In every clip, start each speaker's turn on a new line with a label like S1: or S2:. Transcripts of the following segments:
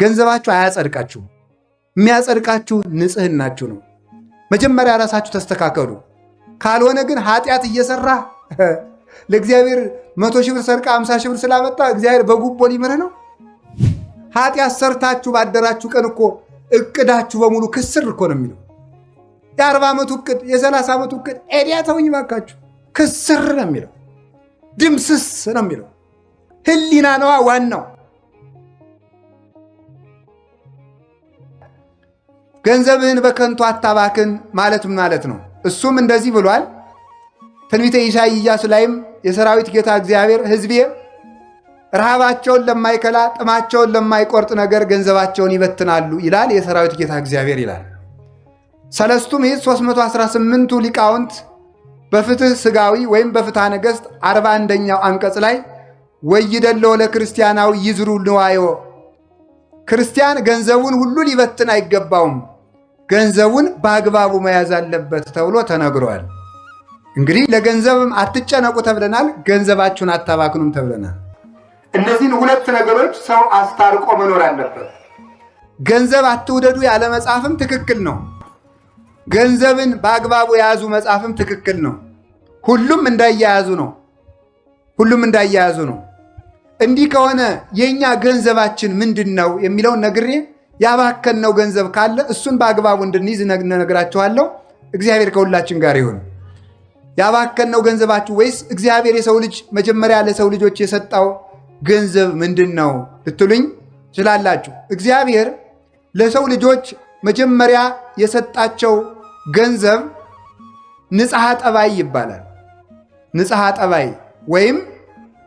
S1: ገንዘባችሁ አያጸድቃችሁ። የሚያጸድቃችሁ ንጽህናችሁ ነው። መጀመሪያ ራሳችሁ ተስተካከሉ። ካልሆነ ግን ኃጢአት እየሰራ ለእግዚአብሔር 100 ሺህ ብር ሰርቃ 50 ሺህ ብር ስላመጣ እግዚአብሔር በጉቦ ሊምርህ ነው? ኃጢአት ሰርታችሁ ባደራችሁ ቀን እኮ እቅዳችሁ በሙሉ ክስር እኮ ነው የሚለው። የ40 ዓመቱ እቅድ የ30 ዓመቱ እቅድ ኤዲያ ተውኝ ባካችሁ፣ ክስር ነው የሚለው፣ ድምስስ ነው የሚለው። ህሊና ነዋ ዋናው። ገንዘብህን በከንቱ አታባክን ማለት ነው። እሱም እንደዚህ ብሏል። ትንቢተ ኢሳይያስ ላይም የሰራዊት ጌታ እግዚአብሔር ሕዝቤ ረሃባቸውን ለማይከላ ጥማቸውን ለማይቆርጥ ነገር ገንዘባቸውን ይበትናሉ ይላል የሰራዊት ጌታ እግዚአብሔር ይላል። ሰለስቱ ምዕት 318ቱ ሊቃውንት በፍትህ ስጋዊ ወይም በፍትሐ ነገሥት 41ኛው አንቀጽ ላይ ወይደለው ለክርስቲያናዊ ይዝሩ ንዋዮ፣ ክርስቲያን ገንዘቡን ሁሉ ሊበትን አይገባውም፣ ገንዘቡን በአግባቡ መያዝ አለበት ተብሎ ተነግሯል። እንግዲህ ለገንዘብም አትጨነቁ ተብለናል፣ ገንዘባችሁን አታባክኑም ተብለናል። እነዚህን ሁለት ነገሮች ሰው አስታርቆ መኖር አለበት። ገንዘብ አትውደዱ ያለ መጽሐፍም ትክክል ነው። ገንዘብን በአግባቡ የያዙ መጽሐፍም ትክክል ነው። ሁሉም እንዳያያዙ ነው። እንዲህ ከሆነ የኛ ገንዘባችን ምንድን ነው የሚለውን ነግሬ ያባከነው ገንዘብ ካለ እሱን በአግባቡ እንድንይዝ ነግራችኋለሁ። እግዚአብሔር ከሁላችን ጋር ይሁን። ያባከነው ገንዘባችሁ ወይስ እግዚአብሔር የሰው ልጅ መጀመሪያ ለሰው ልጆች የሰጠው ገንዘብ ምንድን ነው ልትሉኝ ትችላላችሁ። እግዚአብሔር ለሰው ልጆች መጀመሪያ የሰጣቸው ገንዘብ ንጽሐ ጠባይ ይባላል። ንጽሐ ጠባይ ወይም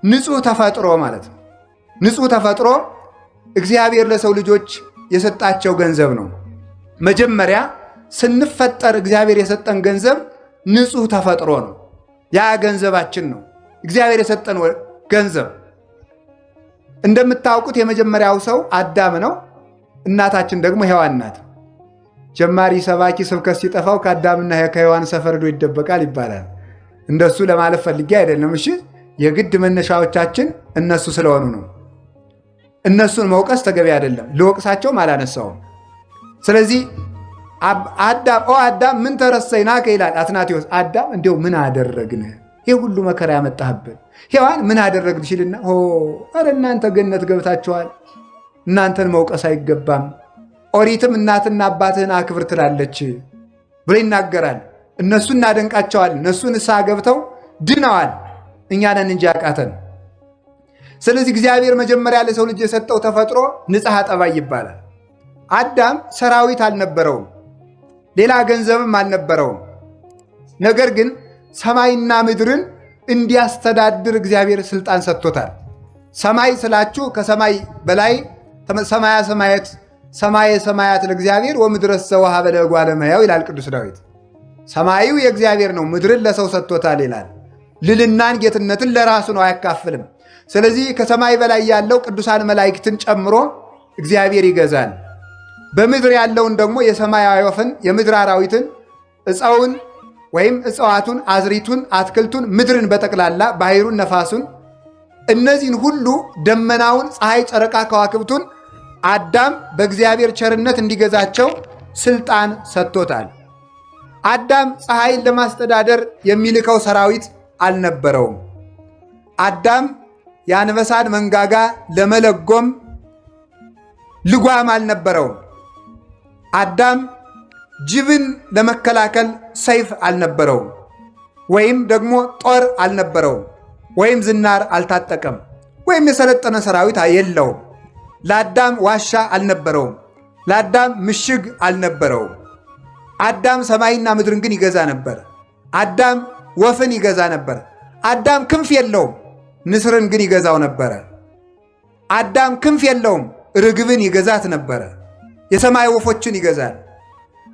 S1: ንጹህ ተፈጥሮ ማለት ነው። ንጹህ ተፈጥሮ እግዚአብሔር ለሰው ልጆች የሰጣቸው ገንዘብ ነው። መጀመሪያ ስንፈጠር እግዚአብሔር የሰጠን ገንዘብ ንጹህ ተፈጥሮ ነው። ያ ገንዘባችን ነው፣ እግዚአብሔር የሰጠን ገንዘብ። እንደምታውቁት የመጀመሪያው ሰው አዳም ነው። እናታችን ደግሞ ሔዋን ናት። ጀማሪ ሰባኪ ስብከት ሲጠፋው ከአዳምና ከሔዋን ሰፈር ሄዶ ይደበቃል ይባላል። እንደሱ ለማለት ፈልጌ አይደለም። እሺ፣ የግድ መነሻዎቻችን እነሱ ስለሆኑ ነው። እነሱን መውቀስ ተገቢ አይደለም። ልወቅሳቸውም አላነሳውም። ስለዚህ አዳም ምን ተረሰይናከ ይላል አትናቴዎስ። አዳም እንዲያው ምን አደረግን? ይህ ሁሉ መከራ ያመጣህብን። ሔዋን ምን አደረግን ሲልና ኧረ እናንተ ገነት ገብታችኋል፣ እናንተን መውቀስ አይገባም። ኦሪትም እናትና አባትህን አክብር ትላለች ብሎ ይናገራል። እነሱ እናደንቃቸዋል። እነሱ ንስሐ ገብተው ድነዋል። እኛ ነን እንጂ ያቃተን። ስለዚህ እግዚአብሔር መጀመሪያ ለሰው ልጅ የሰጠው ተፈጥሮ ንጽሐ ጠባይ ይባላል። አዳም ሰራዊት አልነበረውም፣ ሌላ ገንዘብም አልነበረውም። ነገር ግን ሰማይና ምድርን እንዲያስተዳድር እግዚአብሔር ስልጣን ሰጥቶታል። ሰማይ ስላችሁ ከሰማይ በላይ ሰማየ ሰማያት ለእግዚአብሔር ወምድረሰ ወሀበ ለእጓለ እመሕያው ይላል ቅዱስ ዳዊት። ሰማዩ የእግዚአብሔር ነው፣ ምድርን ለሰው ሰጥቶታል ይላል። ልልናን ጌትነትን ለራሱ ነው፣ አያካፍልም። ስለዚህ ከሰማይ በላይ ያለው ቅዱሳን መላእክትን ጨምሮ እግዚአብሔር ይገዛል። በምድር ያለውን ደግሞ የሰማይ ወፍን፣ የምድር አራዊትን፣ ዕፀውን ወይም እጽዋቱን፣ አዝሪቱን፣ አትክልቱን፣ ምድርን በጠቅላላ ባሕሩን፣ ነፋሱን፣ እነዚህን ሁሉ ደመናውን፣ ፀሐይ፣ ጨረቃ፣ ከዋክብቱን አዳም በእግዚአብሔር ቸርነት እንዲገዛቸው ስልጣን ሰጥቶታል። አዳም ፀሐይን ለማስተዳደር የሚልከው ሰራዊት አልነበረውም። አዳም የአንበሳን መንጋጋ ለመለጎም ልጓም አልነበረውም። አዳም ጅብን ለመከላከል ሰይፍ አልነበረውም፣ ወይም ደግሞ ጦር አልነበረውም፣ ወይም ዝናር አልታጠቀም፣ ወይም የሰለጠነ ሰራዊት የለውም። ለአዳም ዋሻ አልነበረውም፣ ለአዳም ምሽግ አልነበረውም። አዳም ሰማይና ምድርን ግን ይገዛ ነበር። አዳም ወፍን ይገዛ ነበር። አዳም ክንፍ የለውም፣ ንስርን ግን ይገዛው ነበረ። አዳም ክንፍ የለውም፣ ርግብን ይገዛት ነበረ። የሰማይ ወፎችን ይገዛል።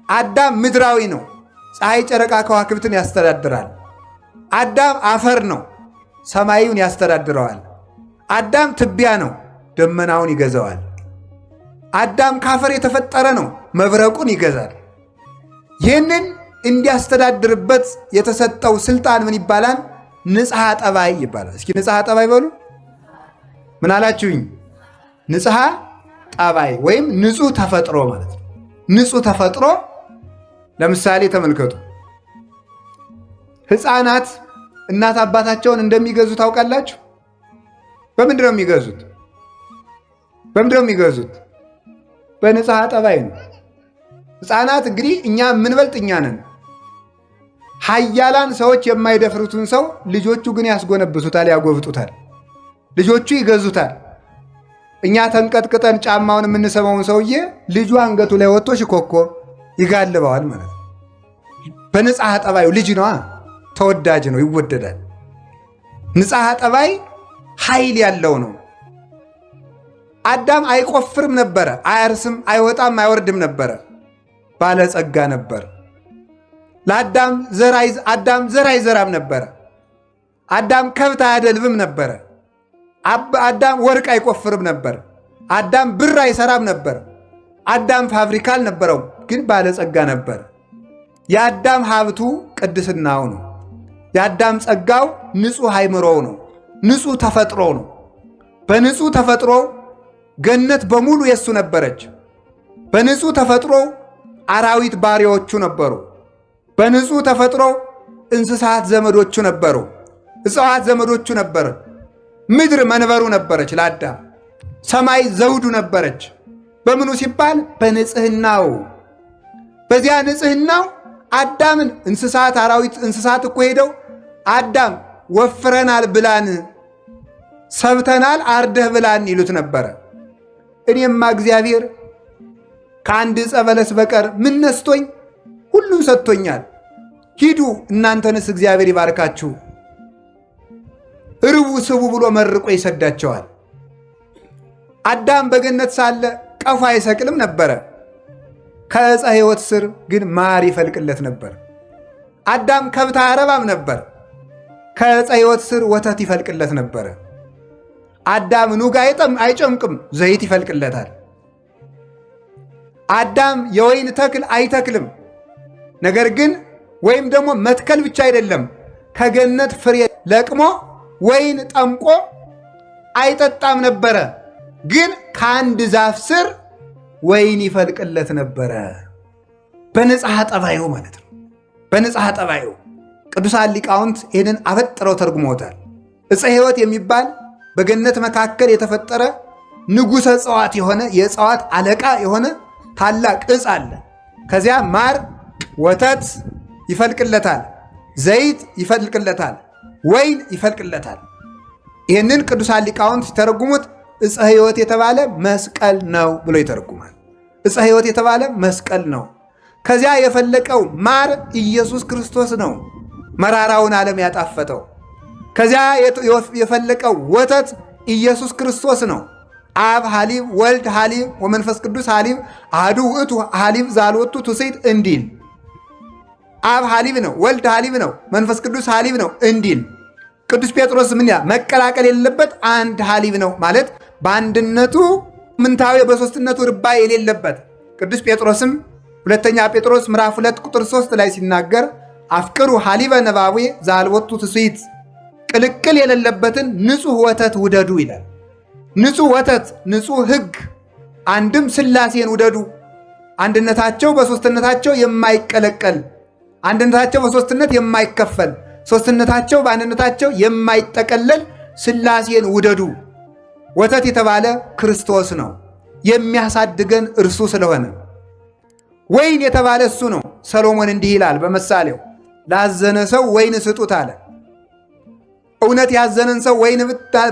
S1: አዳም ምድራዊ ነው፣ ፀሐይ፣ ጨረቃ፣ ከዋክብትን ያስተዳድራል። አዳም አፈር ነው፣ ሰማዩን ያስተዳድረዋል። አዳም ትቢያ ነው፣ ደመናውን ይገዛዋል። አዳም ካፈር የተፈጠረ ነው፣ መብረቁን ይገዛል። ይህንን እንዲያስተዳድርበት የተሰጠው ስልጣን ምን ይባላል? ንጽሐ ጠባይ ይባላል። እስኪ ንጽሐ ጠባይ በሉ። ምን አላችሁኝ? ንጽሐ ጠባይ ወይም ንጹህ ተፈጥሮ ማለት ነው። ንጹህ ተፈጥሮ ለምሳሌ ተመልከቱ። ሕፃናት እናት አባታቸውን እንደሚገዙ ታውቃላችሁ? በምንድን ነው የሚገዙት? በንጽሐ ጠባይ ነው። ሕፃናት እንግዲህ እኛ የምንበልጥ እኛ ነን። ኃያላን ሰዎች የማይደፍሩትን ሰው ልጆቹ ግን ያስጎነብሱታል፣ ያጎብጡታል። ልጆቹ ይገዙታል። እኛ ተንቀጥቅጠን ጫማውን የምንሰማውን ሰውዬ ልጁ አንገቱ ላይ ወጥቶ ሽኮኮ ይጋልበዋል ማለት ነው። በንጽሐ ጠባዩ ልጅ ነዋ፣ ተወዳጅ ነው፣ ይወደዳል። ንጽሐ ጠባይ ኃይል ያለው ነው። አዳም አይቆፍርም ነበረ፣ አያርስም፣ አይወጣም፣ አይወርድም ነበረ፣ ባለጸጋ ነበር። ለአዳም አዳም ዘር አይዘራም ነበረ። አዳም ከብት አያደልብም ነበረ። አዳም ወርቅ አይቆፍርም ነበር። አዳም ብር አይሰራም ነበር። አዳም ፋብሪካ አልነበረውም፣ ግን ባለጸጋ ነበር። የአዳም ሀብቱ ቅድስናው ነው። የአዳም ጸጋው ንጹሕ አይምሮው ነው፣ ንጹሕ ተፈጥሮው ነው። በንጹሕ ተፈጥሮ ገነት በሙሉ የሱ ነበረች። በንጹሕ ተፈጥሮ አራዊት ባሪያዎቹ ነበሩ። በንጹሕ ተፈጥሮ እንስሳት ዘመዶቹ ነበሩ። እጽዋት ዘመዶቹ ነበሩ። ምድር መንበሩ ነበረች ለአዳም። ሰማይ ዘውዱ ነበረች። በምኑ ሲባል በንጽህናው። በዚያ ንጽህናው አዳምን እንስሳት አራዊት እንስሳት እኮ ሄደው አዳም ወፍረናል ብላን፣ ሰብተናል አርደህ ብላን ይሉት ነበረ። እኔማ እግዚአብሔር ከአንድ ዕፀ በለስ በቀር ምን ነስቶኝ? ሁሉም ሰጥቶኛል። ሂዱ እናንተንስ እግዚአብሔር ይባርካችሁ፣ ርቡ ስቡ ብሎ መርቆ ይሰዳቸዋል። አዳም በገነት ሳለ ቀፎ አይሰቅልም ነበረ። ከዕፀ ሕይወት ስር ግን ማር ይፈልቅለት ነበር። አዳም ከብት አያረባም ነበር። ከዕፀ ሕይወት ስር ወተት ይፈልቅለት ነበረ። አዳም ኑግ አይጨምቅም፣ ዘይት ይፈልቅለታል። አዳም የወይን ተክል አይተክልም። ነገር ግን ወይም ደግሞ መትከል ብቻ አይደለም፣ ከገነት ፍሬ ለቅሞ ወይን ጠምቆ አይጠጣም ነበረ። ግን ከአንድ ዛፍ ስር ወይን ይፈልቅለት ነበረ። በንጽሐ ጠባዩ ማለት ነው። በንጽሐ ጠባዩ ቅዱሳን ሊቃውንት ይህንን አበጥረው ተርጉመውታል። ዕፀ ሕይወት የሚባል በገነት መካከል የተፈጠረ ንጉሠ እጽዋት የሆነ የእጽዋት አለቃ የሆነ ታላቅ ዕፅ አለ። ከዚያ ማር ወተት ይፈልቅለታል፣ ዘይት ይፈልቅለታል፣ ወይን ይፈልቅለታል። ይህንን ቅዱሳን ሊቃውንት ሲተረጉሙት ዕፀ ሕይወት የተባለ መስቀል ነው ብሎ ይተረጉማል። ዕፀ ሕይወት የተባለ መስቀል ነው። ከዚያ የፈለቀው ማር ኢየሱስ ክርስቶስ ነው፣ መራራውን ዓለም ያጣፈጠው። ከዚያ የፈለቀው ወተት ኢየሱስ ክርስቶስ ነው። አብ ሐሊብ፣ ወልድ ሐሊብ፣ ወመንፈስ ቅዱስ ሐሊብ፣ አሐዱ ውእቱ ሐሊብ ዛልወቱ ትውስት እንዲል፣ አብ ሐሊብ ነው፣ ወልድ ሐሊብ ነው፣ መንፈስ ቅዱስ ሐሊብ ነው እንዲል ቅዱስ ጴጥሮስ ምን መቀላቀል የሌለበት አንድ ሐሊብ ነው ማለት በአንድነቱ ምንታዊ በሦስትነቱ ርባይ የሌለበት። ቅዱስ ጴጥሮስም ሁለተኛ ጴጥሮስ ምዕራፍ 2 ቁጥር 3 ላይ ሲናገር አፍቅሩ ሐሊበ ነባቤ ዛልወቱ ትውስት፣ ቅልቅል የሌለበትን ንጹሕ ወተት ውደዱ ይላል። ንጹሕ ወተት፣ ንጹሕ ሕግ፣ አንድም ሥላሴን ውደዱ። አንድነታቸው በሦስትነታቸው የማይቀለቀል፣ አንድነታቸው በሦስትነት የማይከፈል፣ ሦስትነታቸው በአንድነታቸው የማይጠቀለል ሥላሴን ውደዱ። ወተት የተባለ ክርስቶስ ነው፣ የሚያሳድገን እርሱ ስለሆነ። ወይን የተባለ እሱ ነው። ሰሎሞን እንዲህ ይላል በምሳሌው ላዘነ ሰው ወይን ስጡት አለ። እውነት ያዘነን ሰው ወይን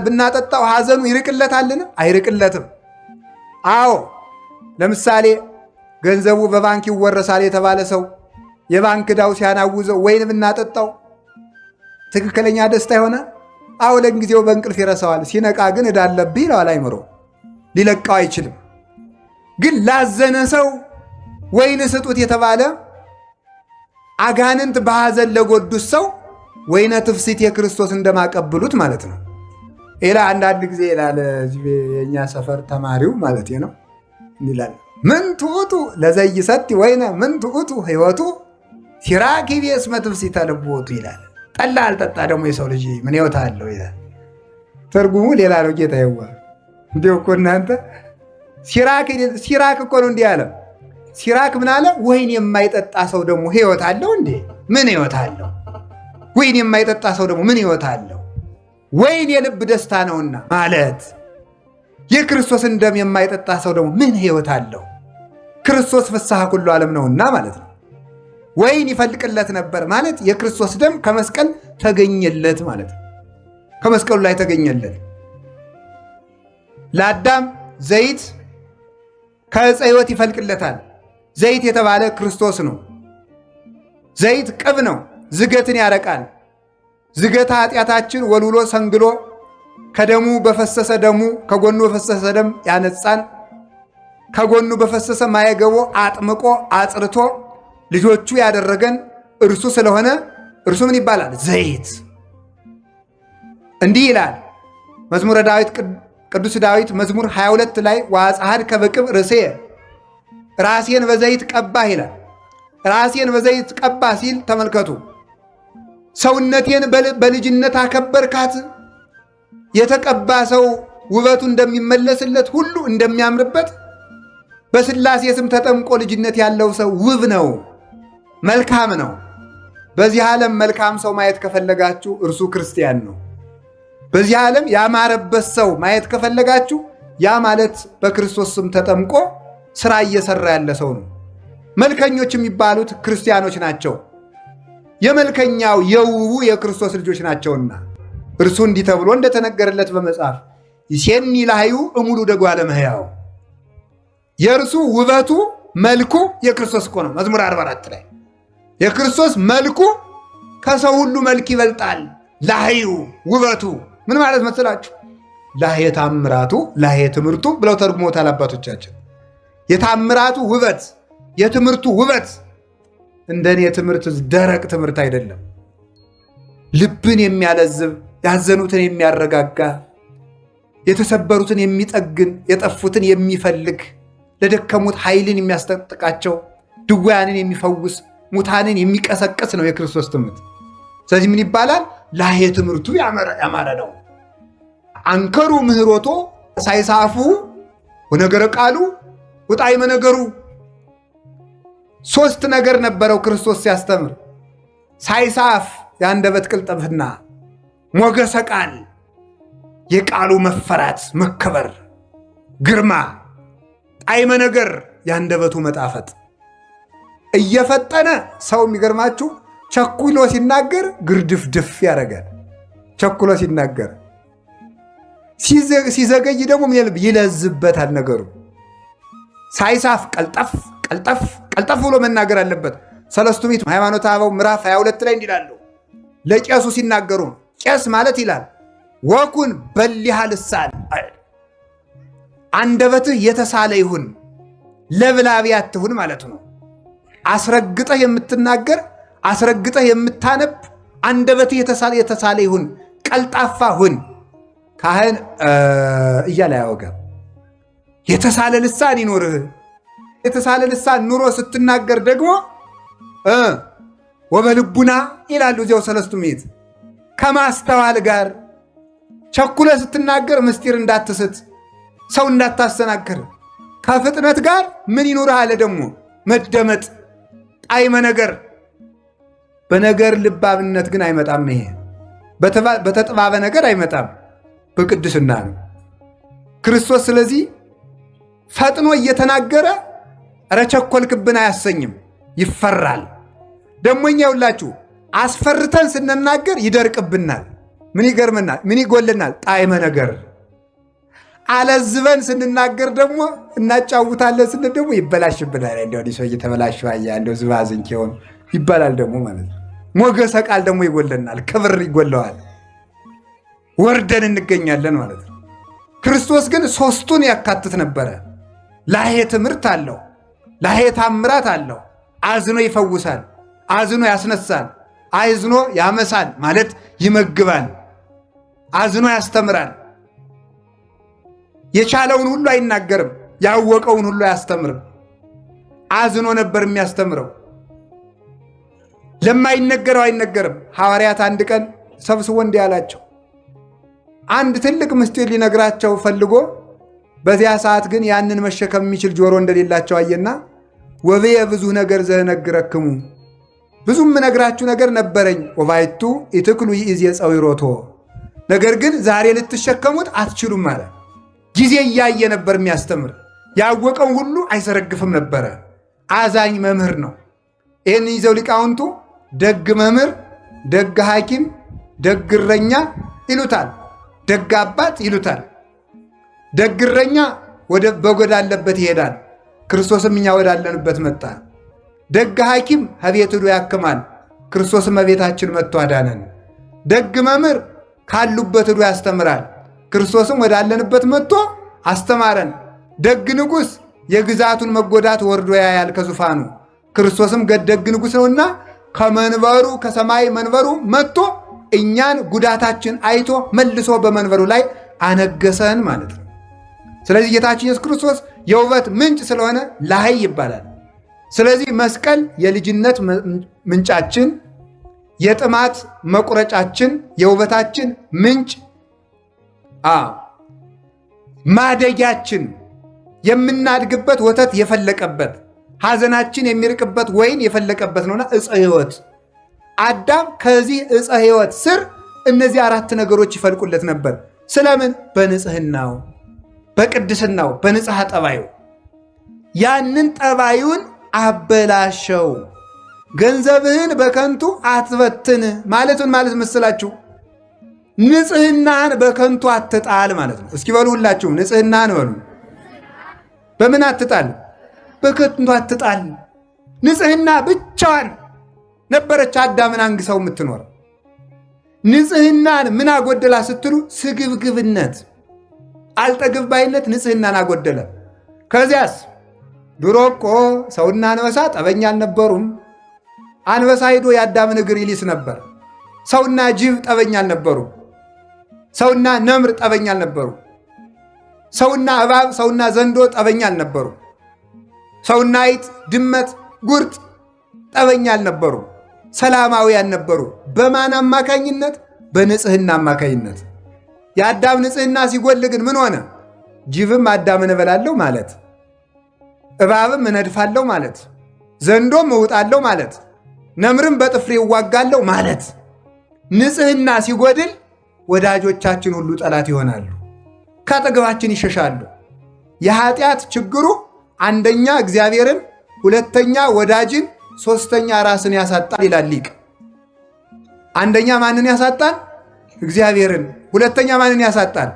S1: ብናጠጣው ሐዘኑ ይርቅለታልን? አይርቅለትም። አዎ፣ ለምሳሌ ገንዘቡ በባንክ ይወረሳል የተባለ ሰው የባንክ ዕዳው ሲያናውዘው ወይን ብናጠጣው ትክክለኛ ደስታ ይሆናል? አዎ፣ ለጊዜው በእንቅልፍ ይረሳዋል። ሲነቃ ግን ዕዳ አለብህ ይለዋል። አይምሮ ሊለቀው አይችልም። ግን ላዘነ ሰው ወይን ስጡት የተባለ አጋንንት በሐዘን ለጎዱት ሰው ወይነ ትፍሲት የክርስቶስ እንደማቀብሉት ማለት ነው። ሌላ አንዳንድ ጊዜ ይላል የእኛ ሰፈር ተማሪው ማለት ነው ይላል ምን ትዑቱ ለዘይሰቲ ወይነ ምን ትዑቱ ሕይወቱ ሲራኪ እስመ ትፍሲተ ልቦቱ ይላል። ጠላ አልጠጣ ደግሞ የሰው ልጅ ምን ሕይወት አለው ይላል። ትርጉሙ ሌላ ነው። ጌታ ይዋ እንዲሁ እኮ እናንተ ሲራክ እኮ ነው እንዲህ ያለ። ሲራክ ምን አለ? ወይን የማይጠጣ ሰው ደግሞ ሕይወት አለው እንዴ? ምን ሕይወት አለው? ወይን የማይጠጣ ሰው ደግሞ ምን ሕይወት አለው? ወይን የልብ ደስታ ነውና ማለት የክርስቶስን ደም የማይጠጣ ሰው ደግሞ ምን ሕይወት አለው? ክርስቶስ ፍስሐ ኩሉ ዓለም ነውና ማለት ነው። ወይን ይፈልቅለት ነበር ማለት የክርስቶስ ደም ከመስቀል ተገኘለት ማለት ነው። ከመስቀሉ ላይ ተገኘለት። ለአዳም ዘይት ከዕፀ ሕይወት ይፈልቅለታል። ዘይት የተባለ ክርስቶስ ነው። ዘይት ቅብ ነው፣ ዝገትን ያረቃል። ዝገታ ኃጢአታችን ወልውሎ ሰንግሎ ከደሙ በፈሰሰ ደሙ ከጎኑ በፈሰሰ ደም ያነጻን። ከጎኑ በፈሰሰ ማየገቦ አጥምቆ አጽርቶ ልጆቹ ያደረገን እርሱ ስለሆነ እርሱ ምን ይባላል? ዘይት። እንዲህ ይላል መዝሙረ ዳዊት ቅዱስ ዳዊት መዝሙር 22 ላይ ወአጽሐድከ በቅብ ርእስየ፣ ራሴን በዘይት ቀባህ ይላል። ራሴን በዘይት ቀባ ሲል ተመልከቱ። ሰውነቴን በልጅነት አከበርካት። የተቀባ ሰው ውበቱ እንደሚመለስለት ሁሉ እንደሚያምርበት በሥላሴ ስም ተጠምቆ ልጅነት ያለው ሰው ውብ ነው፣ መልካም ነው። በዚህ ዓለም መልካም ሰው ማየት ከፈለጋችሁ እርሱ ክርስቲያን ነው። በዚህ ዓለም ያማረበት ሰው ማየት ከፈለጋችሁ ያ ማለት በክርስቶስ ስም ተጠምቆ ሥራ እየሠራ ያለ ሰው ነው። መልከኞች የሚባሉት ክርስቲያኖች ናቸው። የመልከኛው የውቡ የክርስቶስ ልጆች ናቸውና እርሱ እንዲህ ተብሎ እንደተነገረለት በመጽሐፍ ይሴኒ ላህዩ እሙሉ ደጓለ እምሕያው፣ የእርሱ ውበቱ መልኩ የክርስቶስ እኮ ነው። መዝሙር 44 ላይ የክርስቶስ መልኩ ከሰው ሁሉ መልክ ይበልጣል። ላህዩ ውበቱ ምን ማለት መሰላችሁ? ላህየ ታምራቱ ላህየ ትምህርቱ ብለው ተርጉሞታል አባቶቻችን። የታምራቱ ውበት የትምህርቱ ውበት እንደኔ ትምህርት ደረቅ ትምህርት አይደለም። ልብን የሚያለዝብ ያዘኑትን የሚያረጋጋ የተሰበሩትን የሚጠግን የጠፉትን የሚፈልግ ለደከሙት ኃይልን የሚያስጠጥቃቸው ድውያንን የሚፈውስ ሙታንን የሚቀሰቅስ ነው የክርስቶስ ትምህርት። ስለዚህ ምን ይባላል? ላህየ ትምህርቱ ያማረ ነው። አንከሩ ምህሮቶ ሳይሳፉ ወነገረ ቃሉ ወጣዕመ ነገሩ። ሶስት ነገር ነበረው ክርስቶስ ሲያስተምር። ሳይሳፍ የአንደበት ቅልጥፍና፣ ሞገሰ ቃል የቃሉ መፈራት መከበር ግርማ፣ ጣዕመ ነገር የአንደበቱ መጣፈጥ። እየፈጠነ ሰው የሚገርማችሁ ቸኩሎ ሲናገር ግርድፍድፍ ያደርጋል። ቸኩሎ ሲናገር ሲዘገይ ደግሞ ይለዝበታል ነገሩ። ሳይሳፍ ቀልጠፍ ቀልጠፍ ቀልጠፍ ብሎ መናገር አለበት። ሰለስቱ ምዕት ሃይማኖተ አበው ምዕራፍ 22 ላይ እንዲላሉ ለቄሱ ሲናገሩ ቄስ ማለት ይላል ወኩን በሊሃ ልሳን፣ አንደበትህ የተሳለ ይሁን ለብላቢ አትሁን ማለት ነው። አስረግጠህ የምትናገር አስረግጠህ የምታነብ አንደበትህ የተሳለ ይሁን፣ ቀልጣፋ ሁን። ካህን እያለ አያወጋም። የተሳለ ልሳን ይኖርህ። የተሳለ ልሳን ኑሮ ስትናገር ደግሞ ወበልቡና ይላሉ እዚያው ሰለስቱ ምዕት ከማስተዋል ጋር ቸኩለ ስትናገር ምስጢር እንዳትስት፣ ሰው እንዳታሰናክር። ከፍጥነት ጋር ምን ይኖርህ አለ ደግሞ መደመጥ፣ ጣዕመ ነገር። በነገር ልባብነት ግን አይመጣም። ይሄ በተጥባበ ነገር አይመጣም፣ በቅድስና ነው ክርስቶስ። ስለዚህ ፈጥኖ እየተናገረ ኧረ ቸኮልክብን አያሰኝም፣ ይፈራል። ደግሞ እኛ ሁላችሁ አስፈርተን ስንናገር ይደርቅብናል። ምን ይገርምናል? ምን ይጎልናል? ጣዕመ ነገር። አለዝበን ስንናገር ደግሞ እናጫውታለን ስንል ደግሞ ይበላሽብናል። እንደው ሰው እየተበላሽ እንደው ዝባዝንክ ሆን ይባላል ደግሞ ማለት ነው። ሞገሰ ቃል ደግሞ ይጎለናል፣ ክብር ይጎለዋል፣ ወርደን እንገኛለን ማለት ነው። ክርስቶስ ግን ሶስቱን ያካትት ነበረ። ላህየ ትምህርት አለው፣ ላህየ ታምራት አለው። አዝኖ ይፈውሳል፣ አዝኖ ያስነሳል፣ አዝኖ ያመሳል ማለት ይመግባል፣ አዝኖ ያስተምራል። የቻለውን ሁሉ አይናገርም፣ ያወቀውን ሁሉ አያስተምርም። አዝኖ ነበር የሚያስተምረው። ለማይነገረው አይነገርም። ሐዋርያት አንድ ቀን ሰብስቦ እንዲህ አላቸው። አንድ ትልቅ ምስጢር ሊነግራቸው ፈልጎ በዚያ ሰዓት ግን ያንን መሸከም የሚችል ጆሮ እንደሌላቸው አየና ወብየ ብዙ ነገር ዘነግረክሙ ብዙም ነግራችሁ ነገር ነበረኝ ወባይቱ ኢትክሉ ይእዜ ጸዊሮቶ ነገር ግን ዛሬ ልትሸከሙት አትችሉም ማለት ጊዜ እያየ ነበር የሚያስተምር ያወቀው ሁሉ አይሰረግፍም ነበረ። አዛኝ መምህር ነው። ይህን ይዘው ሊቃውንቱ ደግ መምህር፣ ደግ ሐኪም፣ ደግ እረኛ ይሉታል። ደግ አባት ይሉታል። ደግ እረኛ በጎዳለበት ይሄዳል። ክርስቶስም እኛ ወዳለንበት መጣ። ደግ ሐኪም ከቤት ሄዶ ያክማል። ክርስቶስም በቤታችን መጥቶ አዳነን። ደግ መምህር ካሉበት ሄዶ ያስተምራል። ክርስቶስም ወዳለንበት መጥቶ አስተማረን። ደግ ንጉሥ የግዛቱን መጎዳት ወርዶ ያያል ከዙፋኑ። ክርስቶስም ደግ ንጉሥ ነውና ከመንበሩ ከሰማይ መንበሩ መጥቶ እኛን ጉዳታችን አይቶ መልሶ በመንበሩ ላይ አነገሰን ማለት ነው። ስለዚህ ጌታችን ኢየሱስ ክርስቶስ የውበት ምንጭ ስለሆነ ላይ ይባላል። ስለዚህ መስቀል የልጅነት ምንጫችን፣ የጥማት መቁረጫችን፣ የውበታችን ምንጭ፣ ማደጊያችን፣ የምናድግበት ወተት የፈለቀበት ሐዘናችን የሚርቅበት ወይን የፈለቀበት ነውና ዕፀ ሕይወት አዳም ከዚህ ዕፀ ሕይወት ስር እነዚህ 4 ነገሮች ይፈልቁለት ነበር። ስለምን? በንጽህናው፣ በቅድስናው፣ በንጽሐ ጠባዩ። ያንን ጠባዩን አበላሸው። ገንዘብህን በከንቱ አትበትን ማለቱን ማለት መስላችሁ ንጽህናን በከንቱ አትጣል ማለት ነው። እስኪ በሉ ሁላችሁም ንጽህናን በሉ። በምን አትጣል? በከንቱ አትጣል። ንጽህና ብቻዋን ነበረች አዳምን አንግሰው የምትኖር። ንጽህናን ምን አጎደላ ስትሉ ስግብግብነት፣ አልጠግብ ባይነት ንጽህናን አጎደለ። ከዚያስ ድሮ እኮ ሰውና አንበሳ ጠበኛ አልነበሩም። አንበሳ ሂዶ የአዳምን እግር ይሊስ ነበር። ሰውና ጅብ ጠበኛ አልነበሩም። ሰውና ነምር ጠበኛ አልነበሩ። ሰውና እባብ፣ ሰውና ዘንዶ ጠበኛ አልነበሩ። ሰውና አይጥ፣ ድመት፣ ጉርጥ ጠበኛ አልነበሩ። ሰላማውያን ነበሩ። በማን አማካኝነት? በንጽህና አማካኝነት። የአዳም ንጽህና ሲጎል ግን ምን ሆነ? ጅብም አዳምን እበላለሁ ማለት፣ እባብም እነድፋለሁ ማለት፣ ዘንዶም እውጣለሁ ማለት፣ ነምርም በጥፍሬ እዋጋለሁ ማለት። ንጽህና ሲጎድል ወዳጆቻችን ሁሉ ጠላት ይሆናሉ፣ ከአጠገባችን ይሸሻሉ። የኃጢአት ችግሩ አንደኛ እግዚአብሔርን፣ ሁለተኛ ወዳጅን፣ ሶስተኛ ራስን ያሳጣል ይላል ሊቅ። አንደኛ ማንን ያሳጣል? እግዚአብሔርን። ሁለተኛ ማንን ያሳጣል?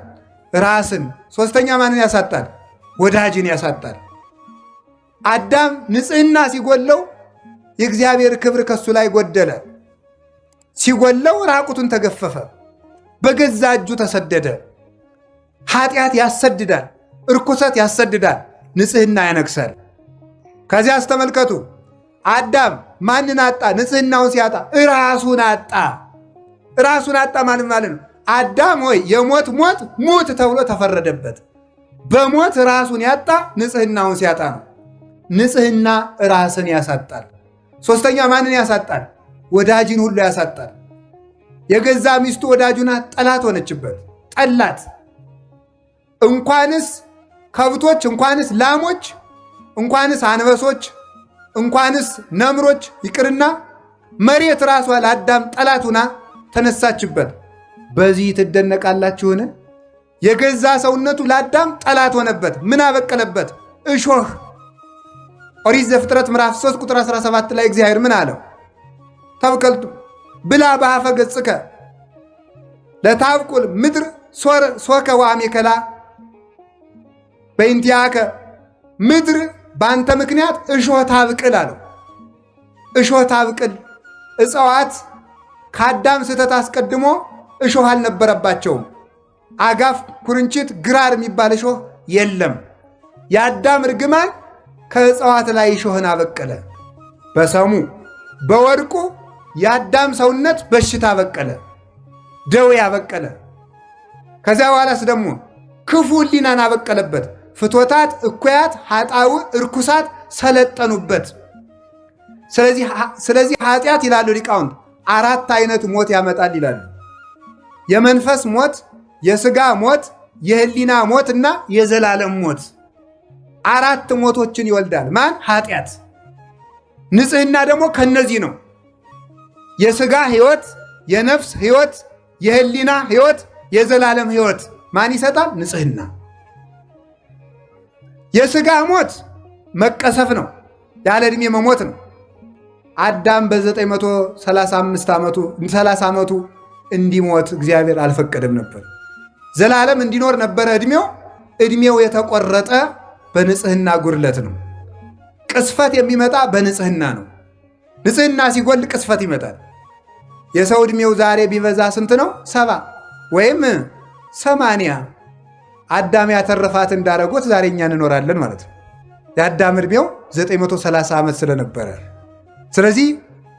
S1: ራስን። ሶስተኛ ማንን ያሳጣል? ወዳጅን ያሳጣል። አዳም ንጽህና ሲጎለው የእግዚአብሔር ክብር ከሱ ላይ ጎደለ። ሲጎለው ራቁቱን ተገፈፈ፣ በገዛ እጁ ተሰደደ። ኃጢአት ያሰድዳል፣ እርኩሰት ያሰድዳል፣ ንጽህና ያነግሳል። ከዚያ አስተመልከቱ፣ አዳም ማንን አጣ? ንጽህናውን ሲያጣ ራሱን አጣ። ራሱን አጣ ማለት ነው። አዳም ሆይ የሞት ሞት ሙት ተብሎ ተፈረደበት። በሞት ራሱን ያጣ ንጽህናውን ሲያጣ ነው። ንጽህና ራስን ያሳጣል። ሶስተኛ ማንን ያሳጣል? ወዳጅን ሁሉ ያሳጣል። የገዛ ሚስቱ ወዳጁና ጠላት ሆነችበት፣ ጠላት። እንኳንስ ከብቶች፣ እንኳንስ ላሞች፣ እንኳንስ አንበሶች፣ እንኳንስ ነምሮች ይቅርና መሬት ራሷ ለአዳም ጠላቱና ተነሳችበት። በዚህ ትደነቃላችሁን? የገዛ ሰውነቱ ለአዳም ጠላት ሆነበት። ምን አበቀለበት? እሾህ። ኦሪት ዘፍጥረት ምዕራፍ 3 ቁጥር 17 ላይ እግዚአብሔር ምን አለው? ተብቀልቱ ብላ በአፈ ገጽከ ለታብቁል ምድር ሶከ ወአሜከላ በእንቲአከ ምድር በአንተ ምክንያት እሾህ ታብቅል አለው። እሾህ ታብቅል። እጽዋት ከአዳም ስህተት አስቀድሞ እሾህ አልነበረባቸውም። አጋፍ፣ ኩርንችት፣ ግራር የሚባል እሾህ የለም። የአዳም እርግማን ከእጽዋት ላይ እሾህን አበቀለ። በሰሙ በወድቁ የአዳም ሰውነት በሽታ በቀለ፣ ደዌ አበቀለ። ከዚያ በኋላስ ደግሞ ክፉ ሕሊናን አበቀለበት። ፍቶታት፣ እኩያት፣ ኃጣው፣ እርኩሳት ሰለጠኑበት። ስለዚህ ኃጢአት ይላሉ ሊቃውንት 4 አይነት ሞት ያመጣል ይላሉ። የመንፈስ ሞት፣ የሥጋ ሞት፣ የህሊና ሞትና የዘላለም ሞት 4 ሞቶችን ይወልዳል። ማን? ኃጢአት። ንጽህና ደግሞ ከነዚህ ነው። የሥጋ ሕይወት፣ የነፍስ ሕይወት፣ የህሊና ሕይወት፣ የዘላለም ሕይወት ማን ይሰጣል? ንጽህና። የሥጋ ሞት መቀሰፍ ነው፣ ያለ ዕድሜ መሞት ነው። አዳም በ935 ዓመቱ እንዲሞት እግዚአብሔር አልፈቀደም ነበር። ዘላለም እንዲኖር ነበረ ዕድሜው። ዕድሜው የተቆረጠ በንጽህና ጉድለት ነው። ቅስፈት የሚመጣ በንጽህና ነው። ንጽህና ሲጎል ቅስፈት ይመጣል። የሰው ዕድሜው ዛሬ ቢበዛ ስንት ነው? 70 ወይም 80። አዳም ያተረፋት እንዳረጎት ዛሬ እኛ እንኖራለን ማለት ነው። የአዳም ዕድሜው 930 ዓመት ስለነበረ፣ ስለዚህ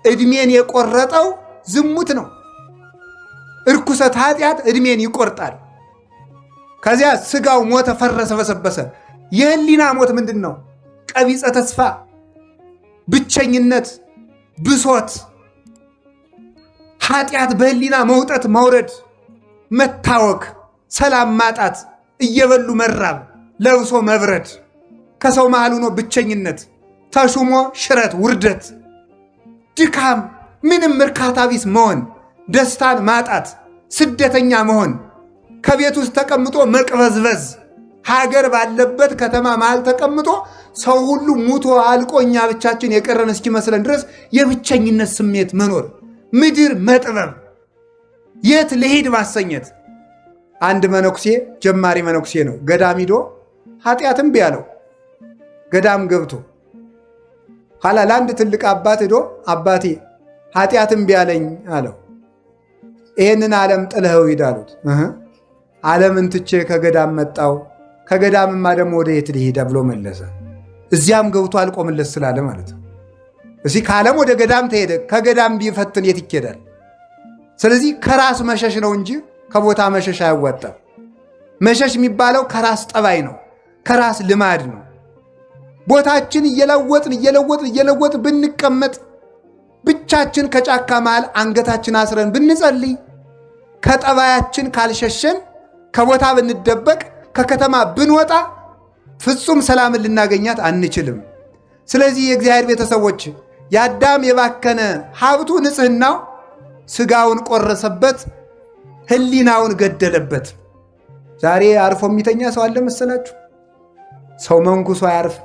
S1: ዕድሜን የቆረጠው ዝሙት ነው። እርኩሰት፣ ኃጢአት ዕድሜን ይቆርጣል። ከዚያ ስጋው ሞተ፣ ፈረሰ፣ በሰበሰ። የህሊና ሞት ምንድን ነው? ቀቢጸ ተስፋ፣ ብቸኝነት፣ ብሶት፣ ኃጢአት በህሊና መውጠት፣ መውረድ፣ መታወክ፣ ሰላም ማጣት፣ እየበሉ መራብ፣ ለብሶ መብረድ፣ ከሰው መሃል ሆኖ ብቸኝነት፣ ተሹሞ ሽረት፣ ውርደት፣ ድካም፣ ምንም እርካታ ቢስ መሆን፣ ደስታን ማጣት፣ ስደተኛ መሆን፣ ከቤት ውስጥ ተቀምጦ መቅበዝበዝ፣ ሀገር ባለበት ከተማ መሃል ተቀምጦ ሰው ሁሉ ሙቶ አልቆ እኛ ብቻችን የቀረን እስኪመስለን ድረስ የብቸኝነት ስሜት መኖር፣ ምድር መጥበብ፣ የት ልሄድ ማሰኘት። አንድ መነኩሴ፣ ጀማሪ መነኩሴ ነው፣ ገዳም ሂዶ ኃጢአትም ቢያለው ገዳም ገብቶ ኋላ ለአንድ ትልቅ አባት ሂዶ አባቴ ኃጢአትም ቢያለኝ አለው። ይህንን ዓለም ጥለኸው ሂድ አሉት። ዓለምን ትቼ ከገዳም መጣው፣ ከገዳምማ ደግሞ ወደ የት ልሄድ ብሎ መለሰ። እዚያም ገብቶ አልቆምለት ስላለ ማለት ነው። እዚህ ከዓለም ወደ ገዳም ተሄደ፣ ከገዳም ቢፈትን የት ይኬዳል? ስለዚህ ከራስ መሸሽ ነው እንጂ ከቦታ መሸሽ አያዋጣም። መሸሽ የሚባለው ከራስ ጠባይ ነው፣ ከራስ ልማድ ነው። ቦታችን እየለወጥን ብንቀመጥ፣ ብቻችን ከጫካ መሃል አንገታችን አስረን ብንጸልይ፣ ከጠባያችን ካልሸሸን፣ ከቦታ ብንደበቅ፣ ከከተማ ብንወጣ ፍጹም ሰላምን ልናገኛት አንችልም። ስለዚህ የእግዚአብሔር ቤተሰቦች የአዳም የባከነ ሀብቱ ንጽህናው ስጋውን ቆረሰበት፣ ህሊናውን ገደለበት። ዛሬ አርፎ የሚተኛ ሰው አለ መሰላችሁ? ሰው መንኩሶ አያርፍ፣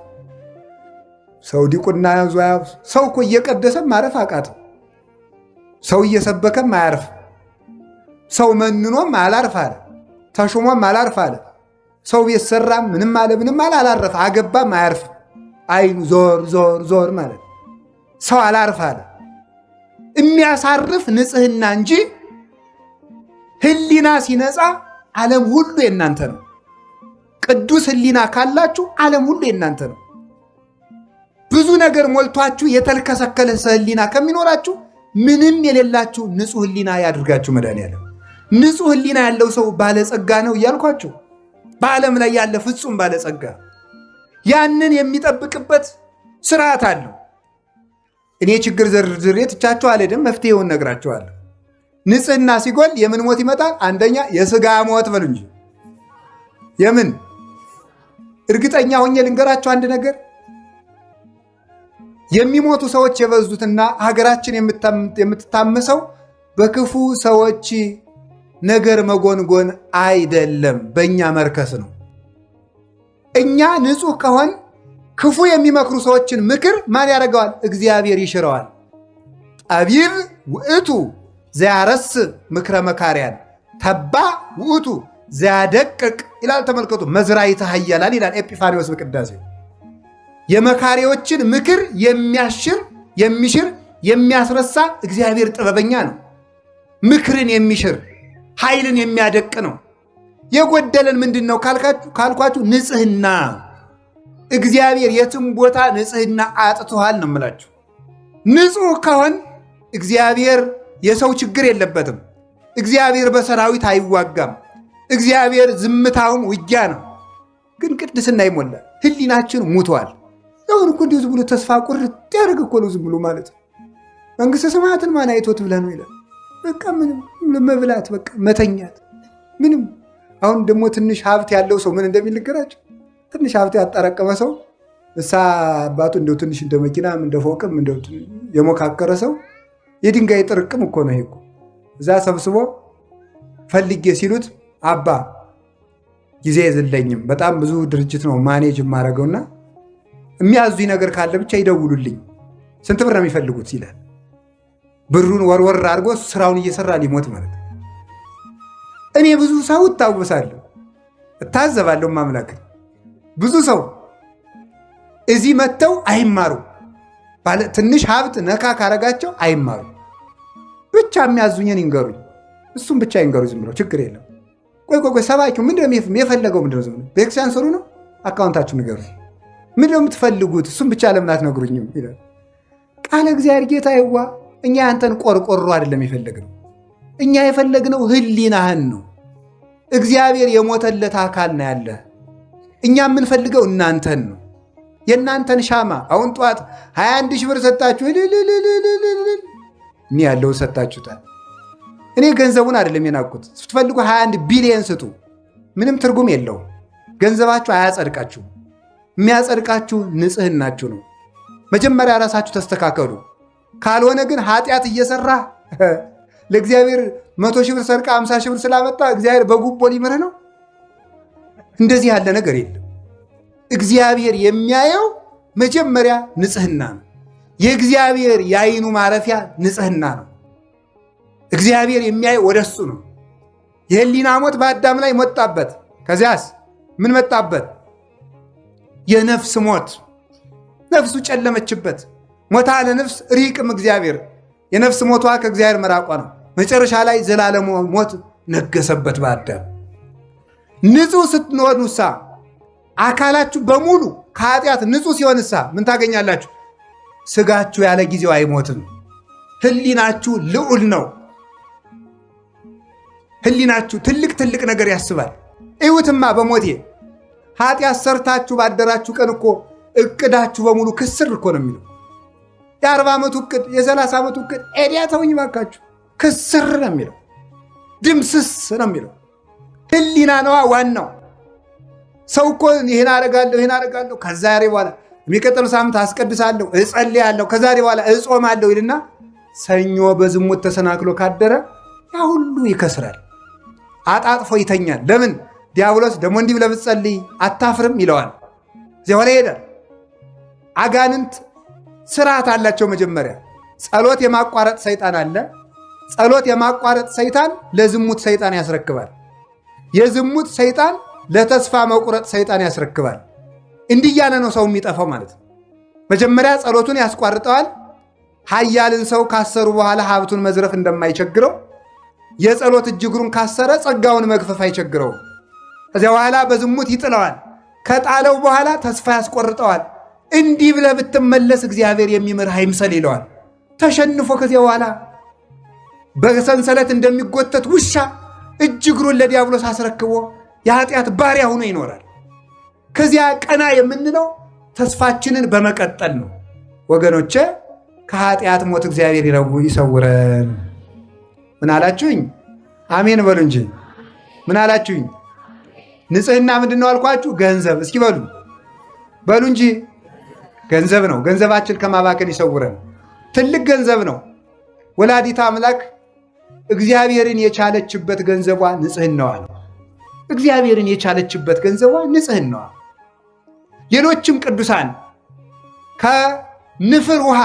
S1: ሰው ዲቁና ያዙ አያርፍ። ሰው እኮ እየቀደሰም ማረፍ አቃተው። ሰው እየሰበከም አያርፍ። ሰው መንኖም አላርፍ አለ፣ ተሹሞም አላርፍ አለ። ሰው ቤት ሰራም ምንም አለ አላረፍ፣ አገባም አያርፍ። አይኑ ዞር ማለት ሰው አላርፍ አለ። የሚያሳርፍ ንጽህና እንጂ ህሊና ሲነጻ ዓለም ሁሉ የእናንተ ነው። ቅዱስ ህሊና ካላችሁ ዓለም ሁሉ የእናንተ ነው። ብዙ ነገር ሞልቷችሁ የተልከሰከለ ህሊና ከሚኖራችሁ ምንም የሌላችሁ ንጹህ ህሊና ያድርጋችሁ መድኃኒዓለም። ንጹህ ህሊና ያለው ሰው ባለጸጋ ነው እያልኳችሁ፣ በዓለም ላይ ያለ ፍጹም ባለጸጋ ያንን የሚጠብቅበት ስርዓት አለው። እኔ ችግር ዘርዝሬ ትቻችሁ አልሄድም፣ መፍትሄውን ነግራችኋለሁ። ንጽህና ሲጎል የምን ሞት ይመጣል? አንደኛ የሥጋ ሞት በሉ እንጂ የምን። እርግጠኛ ሆኜ ልንገራችሁ አንድ ነገር፣ የሚሞቱ ሰዎች የበዙትና ሀገራችን የምትታመሰው በክፉ ሰዎች ነገር መጎንጎን አይደለም፣ በእኛ መርከስ ነው። እኛ ንጹህ ከሆን ክፉ የሚመክሩ ሰዎችን ምክር ማን ያደርገዋል? እግዚአብሔር ይሽረዋል። ጠቢብ ውእቱ ዘያረስ ምክረ መካሪያን ተባ ውእቱ ዘያደቅቅ ይላል። ተመልከቱ፣ መዝራዕተ ኃያላን ይላል ኤጲፋንዮስ በቅዳሴው። የመካሪዎችን ምክር የሚሽር የሚያስረሳ እግዚአብሔር ጥበበኛ ነው። ምክርን የሚሽር ኃይልን የሚያደቅ ነው። የጎደለን ምንድን ነው ካልኳችሁ፣ ንጽህና። እግዚአብሔር የትም ቦታ ንጽህና አጥቶሃል ነው የምላችሁ። ንጹህ ከሆን እግዚአብሔር የሰው ችግር የለበትም። እግዚአብሔር በሰራዊት አይዋጋም። እግዚአብሔር ዝምታውም ውጊያ ነው። ግን ቅድስና ይሞላል። ህሊናችን ሙቷል። አሁን እኮ እንዲሁ ዝም ብሎ ተስፋ ቁርጥ ያደርግ እኮ ነው ዝም ብሎ ማለት ነው። መንግሥተ ሰማያትን ማን አይቶት ብለህ ነው ይላል። በቃ ምንም መብላት፣ በቃ መተኛት፣ ምንም አሁን ደግሞ ትንሽ ሀብት ያለው ሰው ምን እንደሚል ልንገራችሁ። ትንሽ ሀብት ያጠራቀመ ሰው እሳ አባቱ እንደው ትንሽ እንደ መኪናም እንደ ፎቅም እንደው የሞካከረ ሰው የድንጋይ ጥርቅም እኮ ነው። ይሄ እኮ እዛ ሰብስቦ ፈልጌ ሲሉት አባ ጊዜ የለኝም፣ በጣም ብዙ ድርጅት ነው ማኔጅ የማደርገውና የሚያዙኝ ነገር ካለ ብቻ ይደውሉልኝ፣ ስንት ብር ነው የሚፈልጉት ይላል። ብሩን ወርወር አድርጎ ስራውን እየሰራ ሊሞት ማለት ነው። እኔ ብዙ ሰው እታወሳለሁ፣ እታዘባለሁ። ማምላክ ብዙ ሰው እዚህ መጥተው አይማሩ፣ ትንሽ ሀብት ነካ ካረጋቸው አይማሩ። ብቻ የሚያዙኝን ይንገሩኝ፣ እሱም ብቻ ይንገሩ፣ ዝም ብለው ችግር የለም። ቆይ ሰባኪው ምንድነው የፈለገው? ምንድነው ዝም ብለው ቤተክርስቲያን ስሩ ነው? አካውንታችሁ ንገሩ። ምንድነው የምትፈልጉት? እሱም ብቻ ለምን አትነግሩኝም ይላል። ቃለ እግዚአብሔር ጌታ ይዋ እኛ ያንተን ቆርቆሮ አይደለም የፈለግነው፣ እኛ የፈለግነው ህሊናህን ነው። እግዚአብሔር የሞተለት አካል ነው ያለ። እኛ የምንፈልገው እናንተን ነው፣ የእናንተን ሻማ። አሁን ጠዋት 21 ሺህ ብር ሰጣችሁ እኔ ያለውን ሰጣችሁታል። እኔ ገንዘቡን አይደለም የናቁት። ስትፈልጉ 21 ቢሊየን ስጡ፣ ምንም ትርጉም የለውም። ገንዘባችሁ አያጸድቃችሁ። የሚያጸድቃችሁ ንጽህናችሁ ነው። መጀመሪያ ራሳችሁ ተስተካከሉ። ካልሆነ ግን ኃጢአት እየሰራ ለእግዚአብሔር 100 ሺህ ብር ሰርቃ 50 ሺህ ብር ስላመጣ እግዚአብሔር በጉቦ ሊምርህ ነው። እንደዚህ ያለ ነገር የለም። እግዚአብሔር የሚያየው መጀመሪያ ንጽህና ነው። የእግዚአብሔር የዓይኑ ማረፊያ ንጽህና ነው። እግዚአብሔር የሚያየው ወደሱ ነው። የህሊና ሞት በአዳም ላይ መጣበት። ከዚያስ ምን መጣበት? የነፍስ ሞት። ነፍሱ ጨለመችበት። ሞታ ለነፍስ ሪቅም እግዚአብሔር። የነፍስ ሞቷ ከእግዚአብሔር መራቋ ነው። መጨረሻ ላይ ዘላለም ሞት ነገሰበት በአዳም። ንጹህ ስትሆኑሳ አካላችሁ በሙሉ ከኃጢአት ንጹህ ሲሆንሳ ምን ታገኛላችሁ? ስጋችሁ ያለ ጊዜው አይሞትም። ህሊናችሁ ልዑል ነው። ህሊናችሁ ትልቅ ትልቅ ነገር ያስባል። እዩትማ በሞቴ ኃጢአት ሰርታችሁ ባደራችሁ ቀን እኮ እቅዳችሁ በሙሉ ክስር እኮ ነው የሚለው። የ40 ዓመቱ እቅድ፣ የ30 ዓመቱ እቅድ ኤዲያ ተውኝ ባካችሁ፣ ክስር ነው የሚለው፣ ድምስስ ነው የሚለው። ህሊና ነዋ ዋናው። ሰው እኮ ይህን አደርጋለሁ ከዛሬ በኋላ የሚቀጥሉ ሳምንት አስቀድሳለሁ፣ እጸልያለሁ፣ ከዛሬ በኋላ እጾማለሁ ይልና ሰኞ በዝሙት ተሰናክሎ ካደረ ያ ሁሉ ይከስራል። አጣጥፎ ይተኛል። ለምን? ዲያብሎስ ደግሞ እንዲህ ብለህ ብትጸልይ አታፍርም ይለዋል። እዚያ በኋላ ይሄዳል። አጋንንት ስርዓት አላቸው። መጀመሪያ ጸሎት የማቋረጥ ሰይጣን አለ። ጸሎት የማቋረጥ ሰይጣን ለዝሙት ሰይጣን ያስረክባል። የዝሙት ሰይጣን ለተስፋ መቁረጥ ሰይጣን ያስረክባል። እንዲህ እያለ ነው ሰው የሚጠፋው ማለት ነው። መጀመሪያ ጸሎቱን ያስቋርጠዋል። ኃያልን ሰው ካሰሩ በኋላ ሀብቱን መዝረፍ እንደማይቸግረው የጸሎት እጅግሩን ካሰረ ጸጋውን መግፈፍ አይቸግረውም። ከዚያ በኋላ በዝሙት ይጥለዋል። ከጣለው በኋላ ተስፋ ያስቆርጠዋል። እንዲህ ብለህ ብትመለስ እግዚአብሔር የሚምርህ አይምሰል ይለዋል። ተሸንፎ ከዚያ በኋላ በሰንሰለት እንደሚጎተት ውሻ እጅግሩን ለዲያብሎስ አስረክቦ የኃጢአት ባሪያ ሆኖ ይኖራል። ከዚያ ቀና የምንለው ተስፋችንን በመቀጠል ነው። ወገኖቼ ከኃጢአት ሞት እግዚአብሔር ይሰውረን። ምን አላችሁኝ? አሜን በሉ እንጂ። ምን አላችሁኝ? ንጽህና ምንድን ነው አልኳችሁ? ገንዘብ። እስኪ በሉ እንጂ። ገንዘብ ነው። ገንዘባችን ከማባከን ይሰውረን። ትልቅ ገንዘብ ነው። ወላዲተ አምላክ እግዚአብሔርን የቻለችበት ገንዘቧ ንጽህናዋ ነው። እግዚአብሔርን የቻለችበት ገንዘቧ ንጽህናዋ። ሌሎችም ቅዱሳን ከንፍር ውሃ